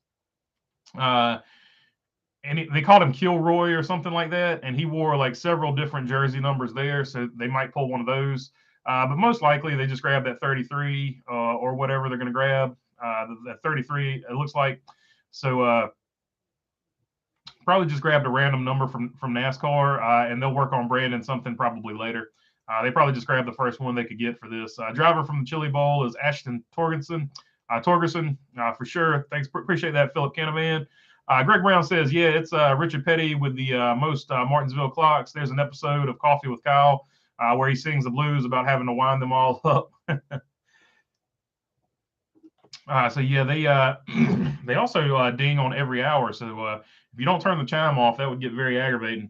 And they called him Kilroy or something like that. And he wore like several different jersey numbers there. So they might pull one of those. But most likely they just grab that 33 or whatever they're going to grab. That 33, it looks like. So probably just grabbed a random number from NASCAR and they'll work on branding something probably later. They probably just grabbed the first one they could get for this. Driver from the Chili Bowl is Ashton Torgerson. For sure. Thanks. Appreciate that, Philip Canavan. Greg Brown says, yeah, it's Richard Petty with the most Martinsville clocks. There's an episode of Coffee with Kyle where he sings the blues about having to wind them all up. So yeah, they also ding on every hour. So if you don't turn the chime off, that would get very aggravating.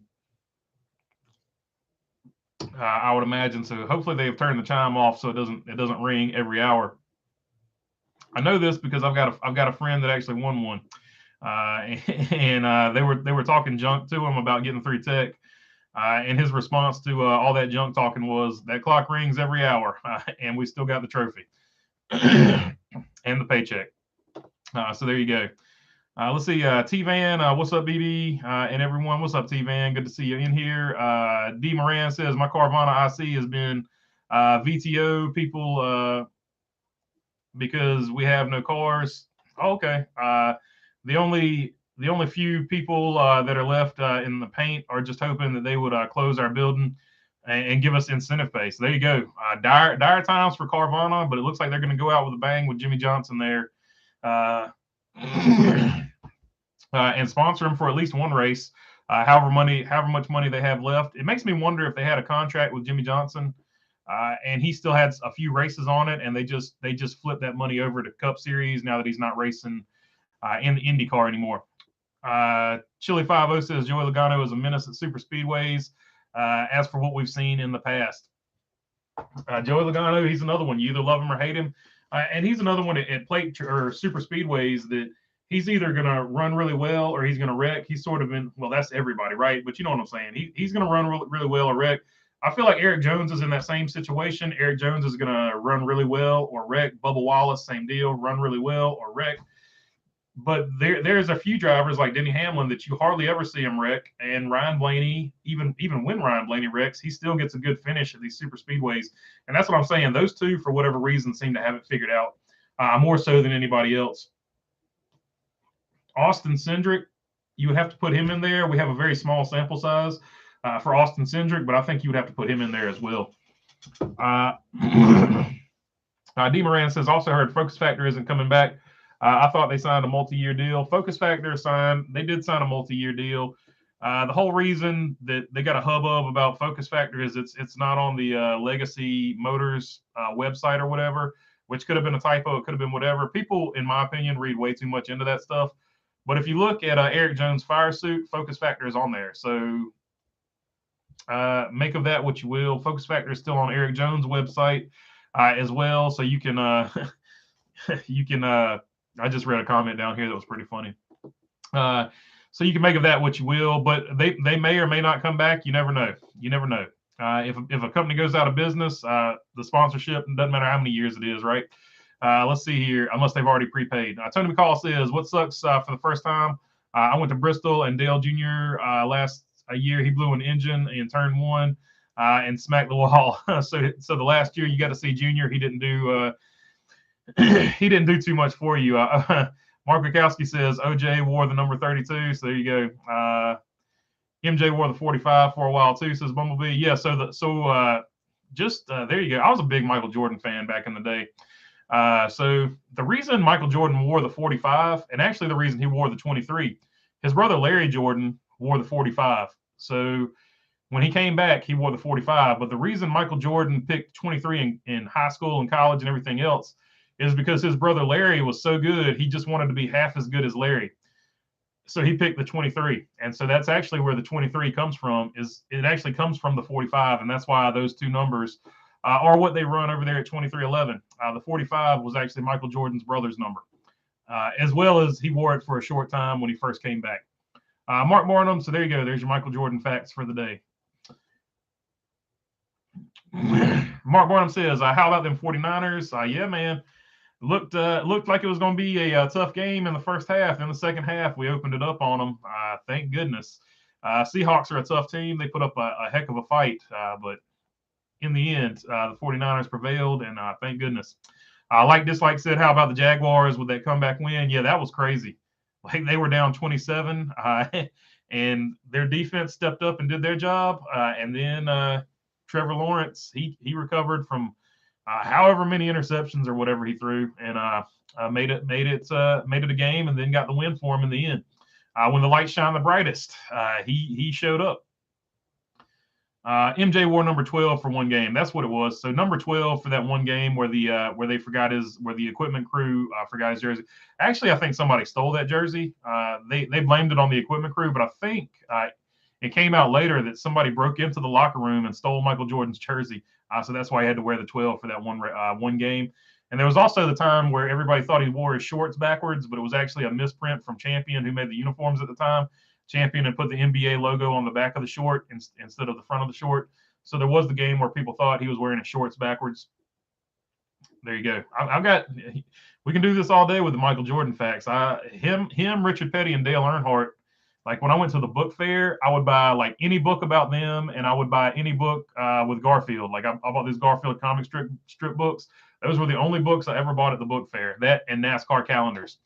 I would imagine. So hopefully they've turned the chime off so it doesn't ring every hour. I know this because I've got a friend that actually won one. And they were talking junk to him about getting through tech. And his response to all that junk talking was, that clock rings every hour, and we still got the trophy and the paycheck. So there you go. Let's see. T-Van, what's up, BB? And everyone, what's up, T-Van? Good to see you in here. D. Moran says, my Carvana IC has been VTO people because we have no cars. Oh, okay. The only few people that are left in the paint are just hoping that they would close our building and give us incentive pay. So there you go. Dire times for Carvana, but it looks like they're going to go out with a bang with Jimmy Johnson there. And sponsor him for at least one race, however much money they have left. It makes me wonder if they had a contract with Jimmy Johnson and he still had a few races on it, and they just flipped that money over to Cup Series now that he's not racing in the IndyCar anymore. Chili 50 says Joey Logano is a menace at super speedways. As for what we've seen in the past, Joey Logano, he's another one. You either love him or hate him, and he's another one at plate or super speedways that he's either going to run really well or he's going to wreck. He's sort of in, well, that's everybody, right? But you know what I'm saying. He's going to run really well or wreck. I feel like Eric Jones is in that same situation. Eric Jones is going to run really well or wreck. Bubba Wallace, same deal, run really well or wreck. But there's a few drivers like Denny Hamlin that you hardly ever see him wreck. And Ryan Blaney, even when Ryan Blaney wrecks, he still gets a good finish at these super speedways. And that's what I'm saying. Those two, for whatever reason, seem to have it figured out more so than anybody else. Austin Cindric, you would have to put him in there. We have a very small sample size for Austin Cindric, but I think you would have to put him in there as well. D. Moran says, also heard Focus Factor isn't coming back. I thought they signed a multi-year deal. Focus Factor they did sign a multi-year deal. The whole reason that they got a hubbub about Focus Factor is it's not on the Legacy Motors website or whatever, which could have been a typo. It could have been whatever. People, in my opinion, read way too much into that stuff. But if you look at Eric Jones' fire suit, Focus Factor is on there. So make of that what you will. Focus Factor is still on Eric Jones' website as well. So you can I just read a comment down here that was pretty funny. So you can make of that what you will, but they may or may not come back. You never know. You never know. If a company goes out of business, the sponsorship, doesn't matter how many years it is, right? Let's see here, unless they've already prepaid. Tony McCall says, what sucks for the first time? I went to Bristol and Dale Jr. Last year, he blew an engine in turn 1 and smacked the wall. so the last year you got to see Junior. He didn't do he didn't do too much for you. Mark Wachowski says OJ wore the number 32. So there you go. MJ wore the 45 for a while too, says Bumblebee. Yeah, there you go. I was a big Michael Jordan fan back in the day. So the reason Michael Jordan wore the 45, and actually the reason he wore the 23, his brother Larry Jordan wore the 45. So when he came back, he wore the 45. But the reason Michael Jordan picked 23 in high school and college and everything else is because his brother Larry was so good, he just wanted to be half as good as Larry. So he picked the 23. And so that's actually where the 23 comes from. It actually comes from the 45, and that's why those two numbers are what they run over there at 2311. The 45 was actually Michael Jordan's brother's number, as well as he wore it for a short time when he first came back. Mark Barnum, so there you go. There's your Michael Jordan facts for the day. Mark Barnum says, how about them 49ers? Yeah, man. Looked like it was going to be a tough game in the first half. In the second half, we opened it up on them. Thank goodness. Seahawks are a tough team. They put up a heck of a fight, but in the end, the 49ers prevailed, and thank goodness. Like Dislike said, how about the Jaguars with that comeback win? Yeah, that was crazy. Like they were down 27, and their defense stepped up and did their job. And then Trevor Lawrence, he recovered from however many interceptions or whatever he threw, and made it a game, and then got the win for him in the end. When the lights shine the brightest, he showed up. MJ wore number 12 for one game. That's what it was. So number 12 for that one game where the equipment crew forgot his jersey. Actually, I think somebody stole that jersey. They blamed it on the equipment crew, but I think it came out later that somebody broke into the locker room and stole Michael Jordan's jersey. So that's why he had to wear the 12 for that one game. And there was also the time where everybody thought he wore his shorts backwards, but it was actually a misprint from Champion, who made the uniforms at the time. Champion and put the NBA logo on the back of the short instead of the front of the short. So there was the game where people thought he was wearing his shorts backwards. There you go. We can do this all day with the Michael Jordan facts. Him, Richard Petty, and Dale Earnhardt. Like when I went to the book fair, I would buy like any book about them, and I would buy any book with Garfield. Like I bought these Garfield comic strip books. Those were the only books I ever bought at the book fair. That and NASCAR calendars.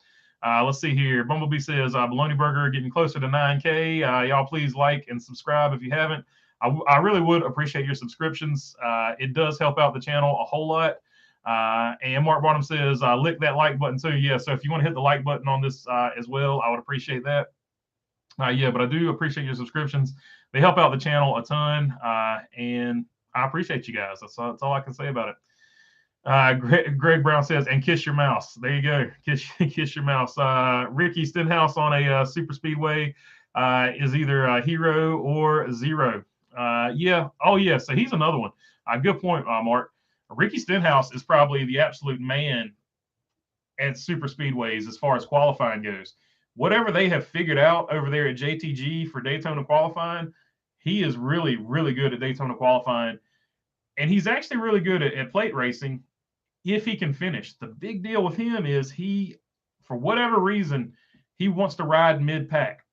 Let's see here. Bumblebee says, Bologna Burger getting closer to 9K. Y'all please like and subscribe if you haven't. I really would appreciate your subscriptions. It does help out the channel a whole lot. And Mark Bottom says, lick that like button too. Yeah, so if you want to hit the like button on this as well, I would appreciate that. Yeah, but I do appreciate your subscriptions. They help out the channel a ton, and I appreciate you guys. That's all I can say about it. Greg Brown says, and kiss your mouse. There you go. Kiss your mouse. Ricky Stenhouse on a super speedway is either a hero or zero. Yeah. Oh, yeah. So he's another one. Good point, Mark. Ricky Stenhouse is probably the absolute man at super speedways as far as qualifying goes. Whatever they have figured out over there at JTG for Daytona qualifying, he is really, really good at Daytona qualifying. And he's actually really good at plate racing if he can finish. The big deal with him is he, for whatever reason, he wants to ride mid-pack.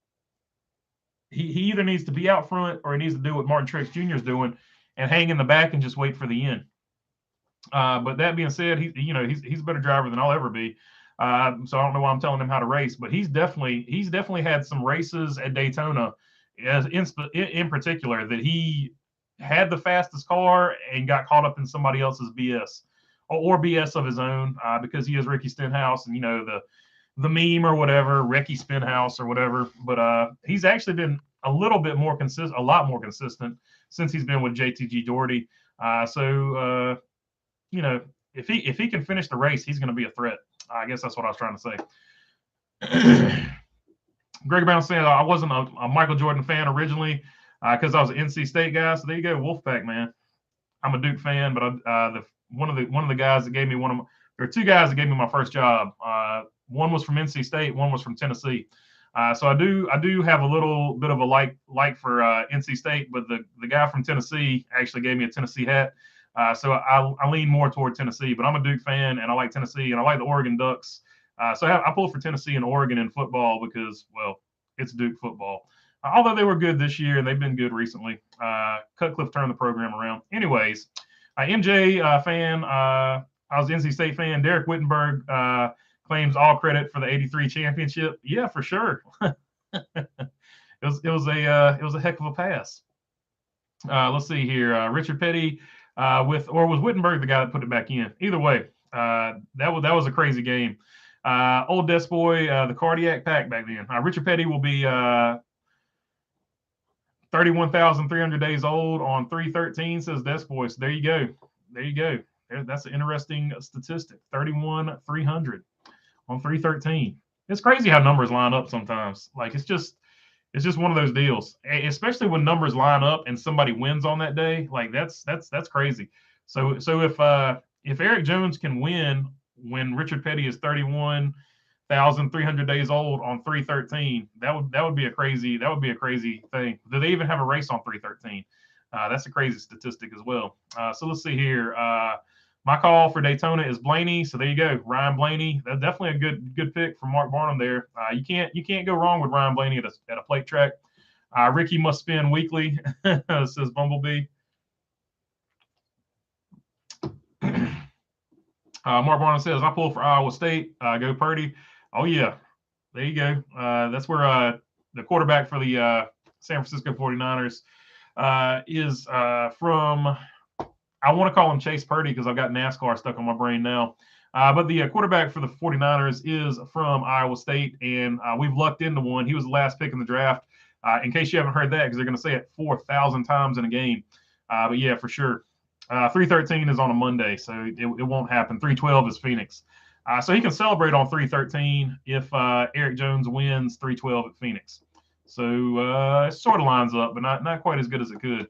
He either needs to be out front or he needs to do what Martin Truex Jr. is doing and hang in the back and just wait for the end. But that being said, he's a better driver than I'll ever be. So I don't know why I'm telling him how to race, but he's definitely had some races at Daytona, as in particular, that he had the fastest car and got caught up in somebody else's BS or BS of his own, because he is Ricky Stenhouse, and the meme or whatever, Ricky Spinhouse or whatever. But he's actually been a little bit more consistent, a lot more consistent since he's been with JTG Doherty. So if he can finish the race, he's going to be a threat. I guess that's what I was trying to say. Greg Brown saying I wasn't a Michael Jordan fan originally because I was an NC State guy. So there you go, Wolfpack, man. I'm a Duke fan, but one of the guys that gave me there are two guys that gave me my first job. One was from NC State, one was from Tennessee. So I do have a little bit of a like for NC State, but the guy from Tennessee actually gave me a Tennessee hat. So I lean more toward Tennessee, but I'm a Duke fan and I like Tennessee and I like the Oregon Ducks. So I pull for Tennessee and Oregon in football because, well, it's Duke football. Although they were good this year and they've been good recently. Cutcliffe turned the program around. Anyways, MJ fan, I was an NC State fan. Derek Wittenberg claims all credit for the '83 championship. Yeah, for sure. It was a heck of a pass. Let's see here. Richard Petty was Wittenberg the guy that put it back in? Either way, that was a crazy game. Old Death Boy, the cardiac pack back then. Richard Petty will be 31,300 days old on 3/13, says Death Boy. So there you go. That's an interesting statistic. 31,300 on 3/13. It's crazy how numbers line up sometimes. Like it's just one of those deals, especially when numbers line up and somebody wins on that day. Like that's crazy. So if Eric Jones can win when Richard Petty is 31,300 days old on 3/13, that would be a crazy thing. Do they even have a race on 3/13? That's a crazy statistic as well. So let's see here. My call for Daytona is Blaney. So there you go, Ryan Blaney. That's definitely a good pick from Mark Barnum there. You can't go wrong with Ryan Blaney at a plate track. Ricky must spin weekly, says Bumblebee. Mark Barnum says I pull for Iowa State. Go Purdy. Oh yeah, there you go. That's where the quarterback for the San Francisco 49ers is from. I want to call him Chase Purdy because I've got NASCAR stuck on my brain now. But the quarterback for the 49ers is from Iowa State, and we've lucked into one. He was the last pick in the draft. In case you haven't heard that, because they're going to say it 4,000 times in a game. But yeah, for sure. 3/13 is on a Monday, so it won't happen. 3/12 is Phoenix. So he can celebrate on 3/13 if Eric Jones wins 3/12 at Phoenix. So it sort of lines up, but not quite as good as it could.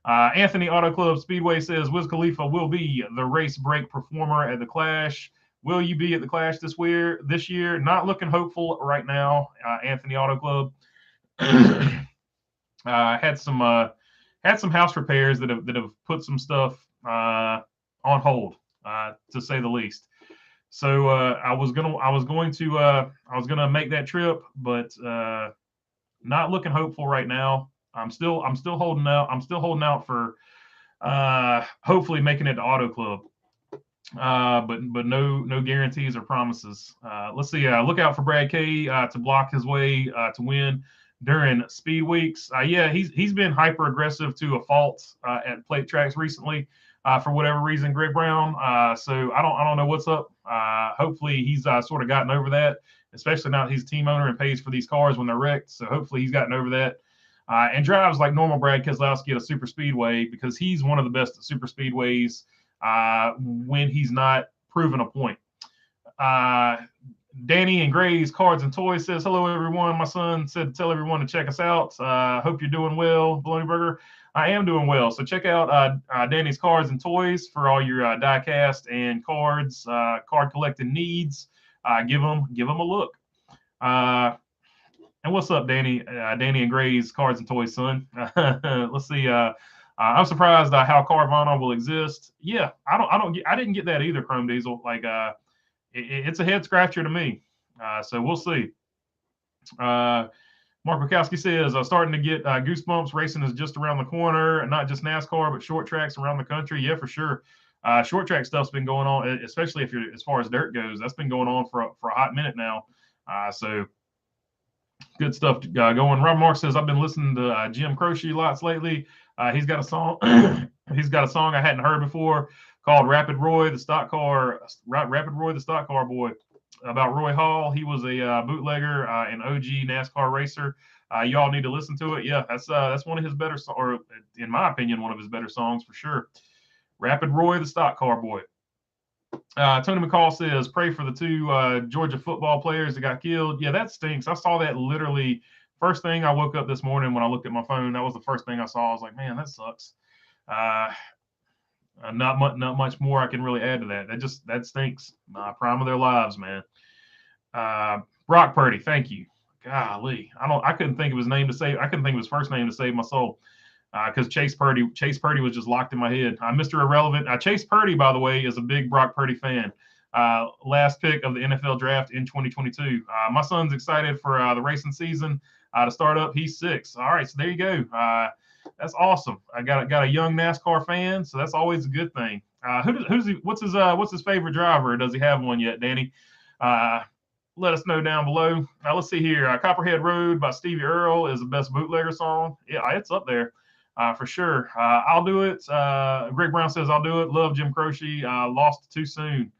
Anthony Auto Club Speedway says Wiz Khalifa will be the race break performer at the Clash. Will you be at the Clash this year? Not looking hopeful right now. Anthony Auto Club had some house repairs that have put some stuff on hold, to say the least. So I was gonna make that trip, but not looking hopeful right now. I'm still holding out. I'm still holding out for hopefully making it to Auto Club. But no guarantees or promises. Let's see. Look out for Brad K to block his way to win during speed weeks. Yeah, he's been hyper aggressive to a fault at plate tracks recently for whatever reason, Greg Brown. So I don't know what's up. Hopefully he's sort of gotten over that, especially now that he's a team owner and pays for these cars when they're wrecked. So hopefully he's gotten over that. And drives like normal Brad Keselowski at a super speedway because he's one of the best at super speedways when he's not proving a point. Danny and Gray's Cards and Toys says, hello, everyone. My son said to tell everyone to check us out. Hope you're doing well, Bologna Burger. I am doing well. So check out Danny's Cards and Toys for all your diecast and cards, card collecting needs. Give them a look. And what's up, Danny? Danny and Gray's Cards and Toys, son. Let's see. I'm surprised how Carvana will exist. Yeah, I didn't get that either, Chrome Diesel. Like, it's a head scratcher to me. So we'll see. Mark Wachowski says, starting to get goosebumps. Racing is just around the corner, and not just NASCAR, but short tracks around the country. Yeah, for sure. Short track stuff's been going on, especially if you're as far as dirt goes. That's been going on for a hot minute now. So good stuff going. Rob Mark says, I've been listening to Jim Croce lots lately. He's got a song. He's got a song I hadn't heard before called Rapid Roy, the stock car boy, about Roy Hall. He was a bootlegger, an OG NASCAR racer. Y'all need to listen to it. Yeah, that's one of his better, or in my opinion, one of his better songs for sure. Rapid Roy, the stock car boy. Tony McCall says, pray for the two Georgia football players that got killed. Yeah, that stinks. I saw that literally first thing I woke up this morning when I looked at my phone. That was the first thing I saw. I was like, man, that sucks. Not much more I can really add to that. That stinks. Prime of their lives, man. Brock Purdy, thank you. Golly, I couldn't think of his name to save. I couldn't think of his first name to save my soul. Because Chase Purdy was just locked in my head. Mr. Irrelevant. Chase Purdy, by the way, is a big Brock Purdy fan. Last pick of the NFL draft in 2022. My son's excited for the racing season to start up. He's 6. All right, so there you go. That's awesome. I got a young NASCAR fan, so that's always a good thing. What's his favorite driver? Does he have one yet, Danny? Let us know down below. Let's see here. Copperhead Road by Stevie Earle is the best bootlegger song. Yeah, it's up there. For sure. I'll do it. Greg Brown says, I'll do it. Love Jim Croce. Lost too soon.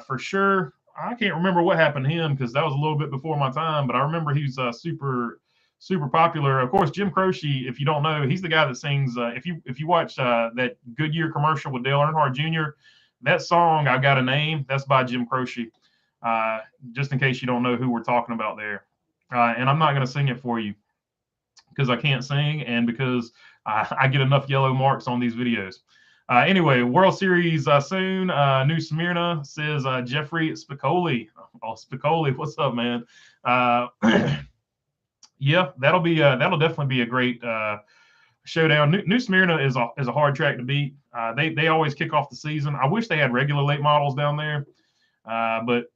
For sure. I can't remember what happened to him because that was a little bit before my time, but I remember he was super popular. Of course, Jim Croce, if you don't know, he's the guy that sings. If you watch that Goodyear commercial with Dale Earnhardt Jr., that song, I Got a Name, that's by Jim Croce. Just in case you don't know who we're talking about there. And I'm not going to sing it for you because I can't sing and because I get enough yellow marks on these videos. Anyway, World Series soon. New Smyrna says Jeffrey Spicoli. Oh, Spicoli, what's up, man? Yeah, that'll definitely be a great showdown. New Smyrna is a hard track to beat. They always kick off the season. I wish they had regular late models down there, but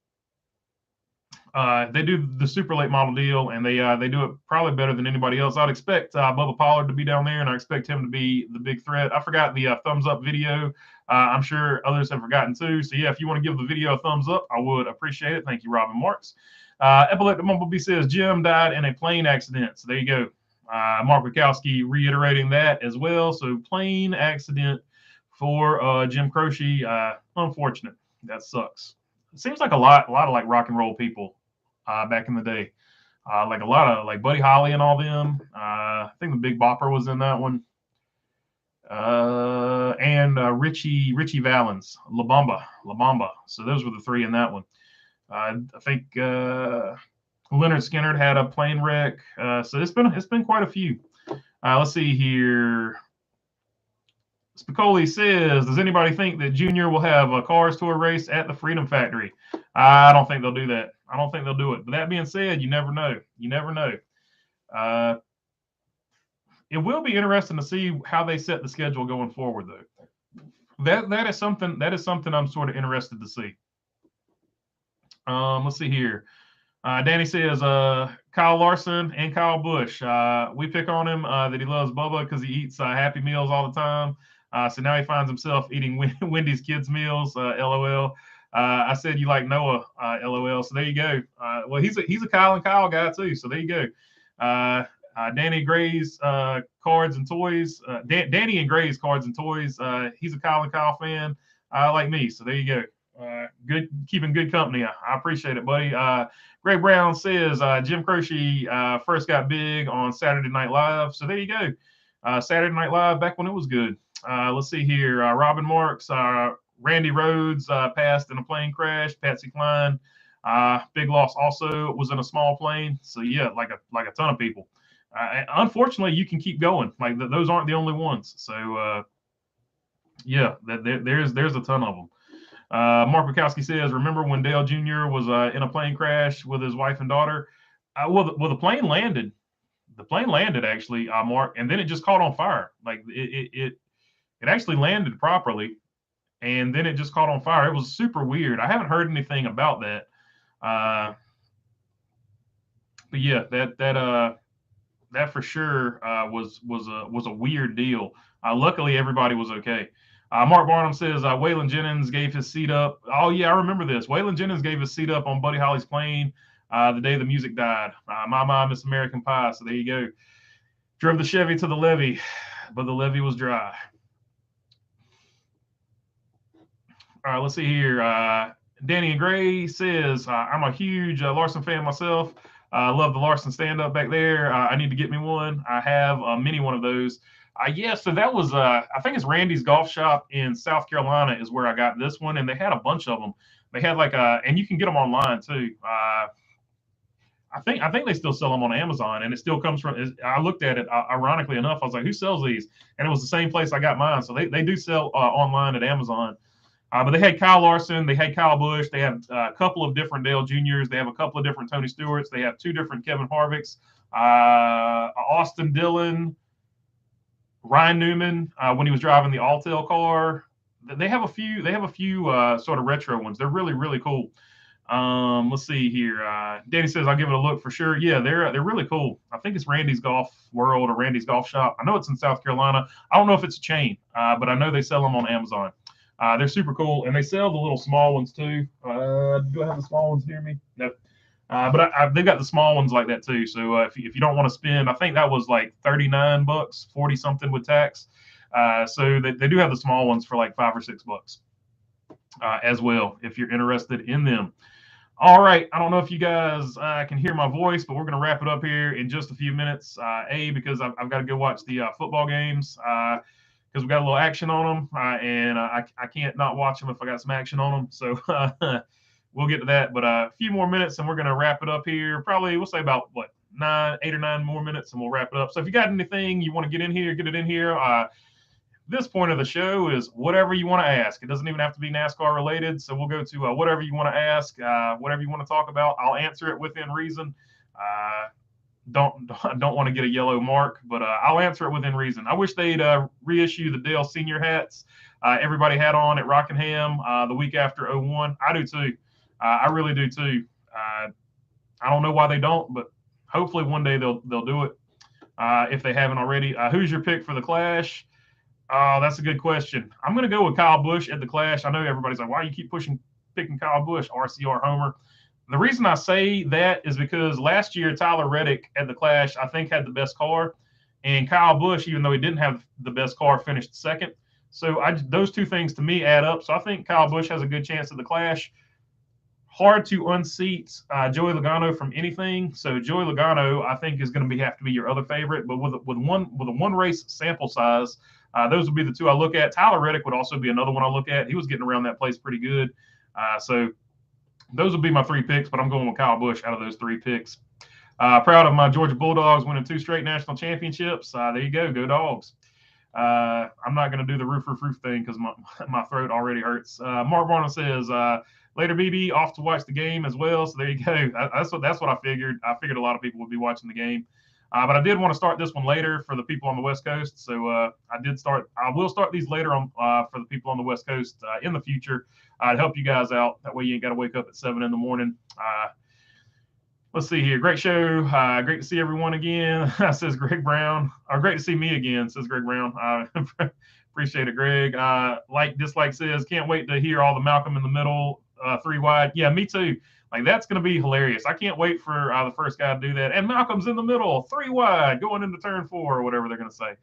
they do the super late model deal, and they do it probably better than anybody else. I'd expect Bubba Pollard to be down there, and I expect him to be the big threat. I forgot the thumbs up video. I'm sure others have forgotten too. So yeah, if you want to give the video a thumbs up, I would appreciate it. Thank you, Robin Marks. Epileptic Bumblebee says Jim died in a plane accident. So there you go. Mark Wachowski reiterating that as well. So plane accident for Jim Croce. Unfortunate. That sucks. It seems like a lot of like rock and roll people back in the day. Like a lot of like Buddy Holly and all them. I think the Big Bopper was in that one. And Richie Valens, La Bamba. So those were the 3 in that one. I think Leonard Skinner had a plane wreck. So it's been quite a few. Let's see here. Spicoli says, does anybody think that Junior will have a Cars Tour race at the Freedom Factory? I don't think they'll do that. I don't think they'll do it. But that being said, you never know. You never know. It will be interesting to see how they set the schedule going forward, though. That is something I'm sort of interested to see. Let's see here. Danny says Kyle Larson and Kyle Busch. We pick on him that he loves Bubba because he eats Happy Meals all the time. So now he finds himself eating Wendy's kids' meals. LOL. I said you like Noah. LOL. So there you go. Well, he's a Kyle and Kyle guy too. So there you go. Danny Gray's Cards and Toys. Danny and Gray's Cards and Toys. He's a Kyle and Kyle fan, like me. So there you go. Good, keeping good company. I appreciate it, buddy. Greg Brown says Jim Croce first got big on Saturday Night Live. So there you go. Saturday Night Live back when it was good. Let's see here. Robin Marks, Randy Rhodes passed in a plane crash. Patsy Cline, big loss also, was in a small plane. So yeah, like a ton of people. Unfortunately, you can keep going. Like those aren't the only ones. So yeah, there's a ton of them. Mark Bukowski says, remember when Dale Jr. was in a plane crash with his wife and daughter? Well, the plane landed. The plane landed actually, Mark, and then it just caught on fire. Like it actually landed properly, and then it just caught on fire. It was super weird. I haven't heard anything about that. But yeah, that for sure was a weird deal. Luckily, everybody was okay. Mark Barnum says Waylon Jennings gave his seat up. Oh yeah, I remember this. Waylon Jennings gave his seat up on Buddy Holly's plane the day the music died. My Miss American Pie. So there you go. Drove the Chevy to the levee, but the levee was dry. All right, let's see here. Danny and Gray says, I'm a huge Larson fan myself. Love the Larson stand-up back there. I need to get me one. I have a mini one of those. Yeah, so that was, I think it's Randy's Golf Shop in South Carolina is where I got this one, and they had a bunch of them. They had like and you can get them online too. I think they still sell them on Amazon, and it still comes from. I looked at it, ironically enough, I was like, who sells these? And it was the same place I got mine. So they do sell online at Amazon. But they had Kyle Larson, they had Kyle Busch, they have a couple of different Dale Juniors, they have a couple of different Tony Stewarts, they have two different Kevin Harvicks, Austin Dillon, Ryan Newman when he was driving the Alltel car. They have a few sort of retro ones. They're really, really cool. Let's see here. Danny says I'll give it a look for sure. Yeah, they're really cool. I think it's Randy's Golf World or Randy's Golf Shop. I know it's in South Carolina. I don't know if it's a chain, but I know they sell them on Amazon. They're super cool, and they sell the little small ones too. Do I have the small ones near me? Nope. But they've got the small ones like that too. So if you don't want to spend, I think that was like $39, 40 something with tax. So they do have the small ones for like $5 or $6 as well if you're interested in them. All right. I don't know if you guys can hear my voice, but we're going to wrap it up here in just a few minutes. Because I've got to go watch the football games because we got a little action on them, and I can't not watch them if I got some action on them. So we'll get to that. But a few more minutes, and we're going to wrap it up here. Probably we'll say about 8 or 9 more minutes, and we'll wrap it up. So if you got anything you want to get in here, get it in here. This point of the show is whatever you want to ask. It doesn't even have to be NASCAR related. So we'll go to whatever you want to ask, whatever you want to talk about. I'll answer it within reason. Don't want to get a yellow mark, but I'll answer it within reason. I wish they'd reissue the Dale Senior hats everybody had on at Rockingham the week after 01. I do too. I really do too. I don't know why they don't, but hopefully one day they'll do it if they haven't already. Who's your pick for the Clash? Oh, that's a good question. I'm going to go with Kyle Busch at the Clash. I know everybody's like, why you keep picking Kyle Busch, RCR Homer? The reason I say that is because last year, Tyler Reddick at the Clash, I think, had the best car. And Kyle Busch, even though he didn't have the best car, finished second. So those two things to me add up. So I think Kyle Busch has a good chance at the Clash. Hard to unseat Joey Logano from anything. So Joey Logano, I think, is going to have to be your other favorite. But with a one race sample size, those would be the two I look at. Tyler Reddick would also be another one I look at. He was getting around that place pretty good. So those would be my 3 picks, but I'm going with Kyle Busch out of those 3 picks. Proud of my Georgia Bulldogs winning 2 straight national championships. There you go. Go Dogs. I'm not going to do the roof thing because my throat already hurts. Mark Barnum says, later BB off to watch the game as well. So there you go. That's what I figured. I figured a lot of people would be watching the game. But I did want to start this one later for the people on the West Coast. So I will start these later on for the people on the West Coast in the future to help you guys out. That way you ain't got to wake up at 7 in the morning. Let's see here. Great show. Great to see everyone again, says Greg Brown. Great to see me again, says Greg Brown. Appreciate it, Greg. Like Dislike says, can't wait to hear all the Malcolm in the Middle 3 wide. Yeah, me too. Like, that's going to be hilarious. I can't wait for the first guy to do that. And Malcolm's in the middle, 3 wide, going into turn 4 or whatever they're going to say.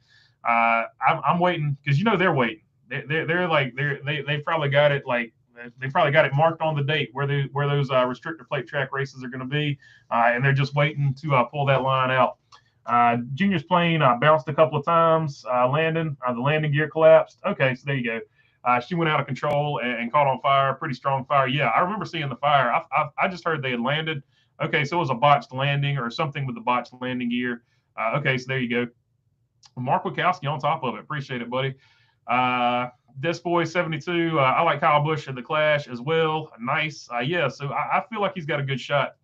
I'm waiting because they're waiting. They've probably got it marked on the date where those restrictor plate track races are going to be, and they're just waiting to pull that line out. Junior's plane bounced a couple of times, landing. The landing gear collapsed. Okay, so there you go. She went out of control and caught on fire. Pretty strong fire. Yeah, I remember seeing the fire. I just heard they had landed. Okay, so it was a botched landing or something with the botched landing gear. Okay, so there you go. Mark Wachowski on top of it. Appreciate it, buddy. This boy 72. I like Kyle Busch at the Clash as well. Nice. Yeah, so I feel like he's got a good shot.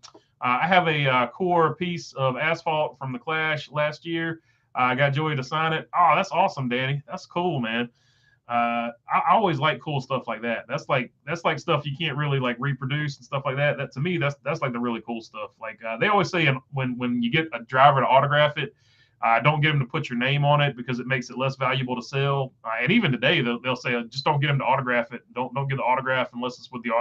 I have a core piece of asphalt from the Clash last year. I got Joey to sign it. Oh, that's awesome, Danny. That's cool, man. I always like cool stuff like that. That's like stuff you can't really like reproduce and stuff like that. That to me, that's like the really cool stuff. Like they always say when you get a driver to autograph it, don't get them to put your name on it because it makes it less valuable to sell. And even today, they'll say just don't get them to autograph it. Don't get the autograph unless it's with the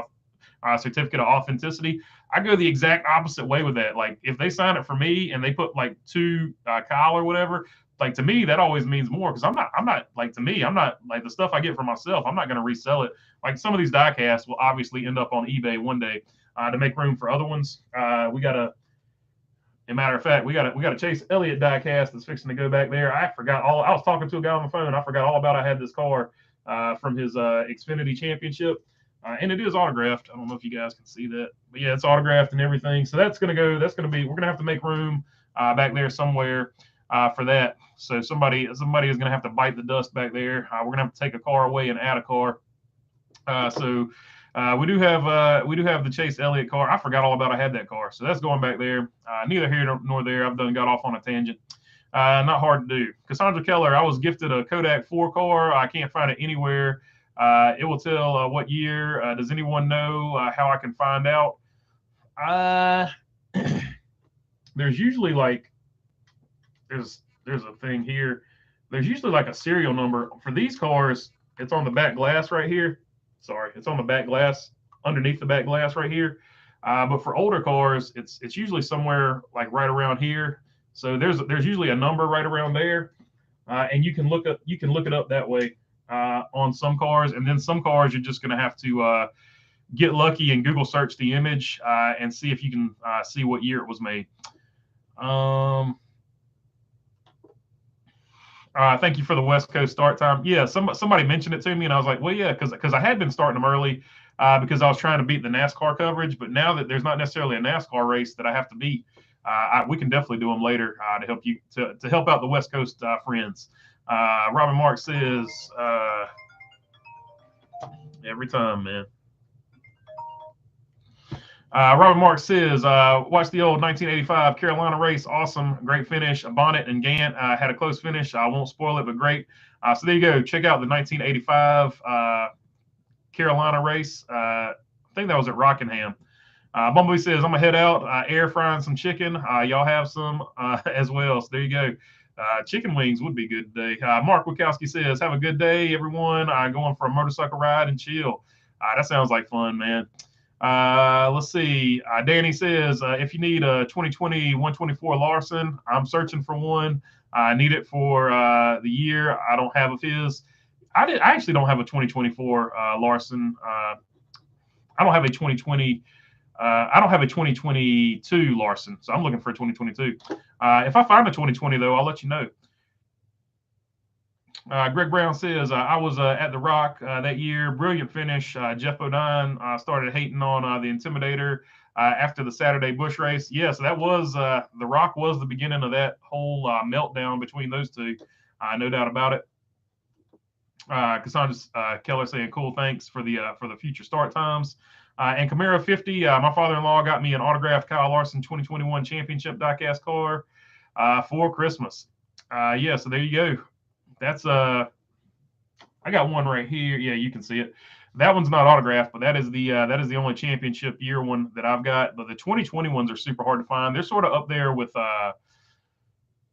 certificate of authenticity. I go the exact opposite way with that. Like if they sign it for me and they put like to Kyle or whatever, like to me that always means more because I'm not like to me I'm not like the stuff I get for myself. I'm not going to resell it. Like some of these diecasts will obviously end up on eBay one day to make room for other ones. We got a matter of fact, we got a Chase Elliott diecast that's fixing to go back there. I was talking to a guy on the phone. I forgot all about I had this car from his Xfinity Championship. And it is autographed. I don't know if you guys can see that, but yeah, it's autographed and everything. So we're going to have to make room back there somewhere for that. So somebody is going to have to bite the dust back there. We're going to have to take a car away and add a car. So we do have the Chase Elliott car. I forgot all about I had that car. So that's going back there. Neither here nor there. I've got off on a tangent. Not hard to do. Cassandra Keller, I was gifted a Kodak 4 car. I can't find it anywhere. It will tell what year. Does anyone know how I can find out? There's usually like there's a thing here. There's usually like a serial number for these cars. It's on the back glass right here. Sorry, it's on the back glass underneath the back glass right here. But for older cars, it's usually somewhere like right around here. So there's usually a number right around there, and you can look it up that way. On some cars, and then some cars you're just going to have to get lucky and Google search the image and see if you can see what year it was made. Thank you for the West Coast start time. Yeah, somebody mentioned it to me, and I was like, well, yeah, because I had been starting them early because I was trying to beat the NASCAR coverage, but now that there's not necessarily a NASCAR race that I have to beat, we can definitely do them later to help you to help out the West Coast friends. Robin Mark says, every time, man. Robin Mark says, watch the old 1985 Carolina race. Awesome. Great finish. Bonnet and Gant had a close finish. I won't spoil it, but great. So there you go. Check out the 1985 Carolina race. I think that was at Rockingham. Bumblebee says, I'm going to head out, air frying some chicken. Y'all have some as well. So there you go. Chicken wings would be good today. Mark Wachowski says, have a good day, everyone. Going for a motorcycle ride and chill. That sounds like fun, man. Let's see. Danny says, if you need a 2020 124 Larson, I'm searching for one. I need it for the year. I don't have of his. I actually don't have a 2024 Larson. I don't have a 2020. I don't have a 2022 Larson, so I'm looking for a 2022. If I find a 2020, though, I'll let you know. Greg Brown says, I was at the Rock that year. Brilliant finish. Jeff Bodine started hating on the Intimidator after the Saturday Busch race. Yeah, so that was the Rock was the beginning of that whole meltdown between those two. No doubt about it. Cassandra Keller saying, cool, thanks for the future start times. And Camaro 50, my father-in-law got me an autographed Kyle Larson 2021 championship diecast car for Christmas. Yeah, so there you go. That's I got one right here. Yeah, you can see it. That one's not autographed, but that is the only championship year one that I've got. But the 2020 ones are super hard to find. They're sort of up there with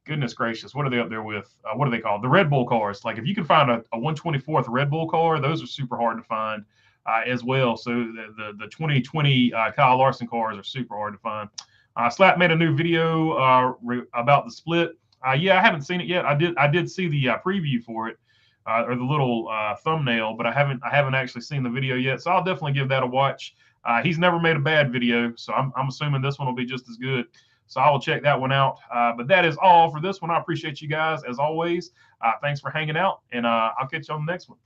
goodness gracious, what are they up there with? What are they called? The Red Bull cars. Like if you can find a 124th Red Bull car, those are super hard to find as well. So the 2020 Kyle Larson cars are super hard to find. Slap made a new video about the split. Yeah, I haven't seen it yet. I did see the preview for it or the little thumbnail, but I haven't actually seen the video yet. So I'll definitely give that a watch. He's never made a bad video, so I'm assuming this one will be just as good. So I will check that one out. But that is all for this one. I appreciate you guys as always. Thanks for hanging out, and I'll catch you on the next one.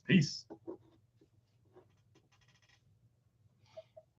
Peace.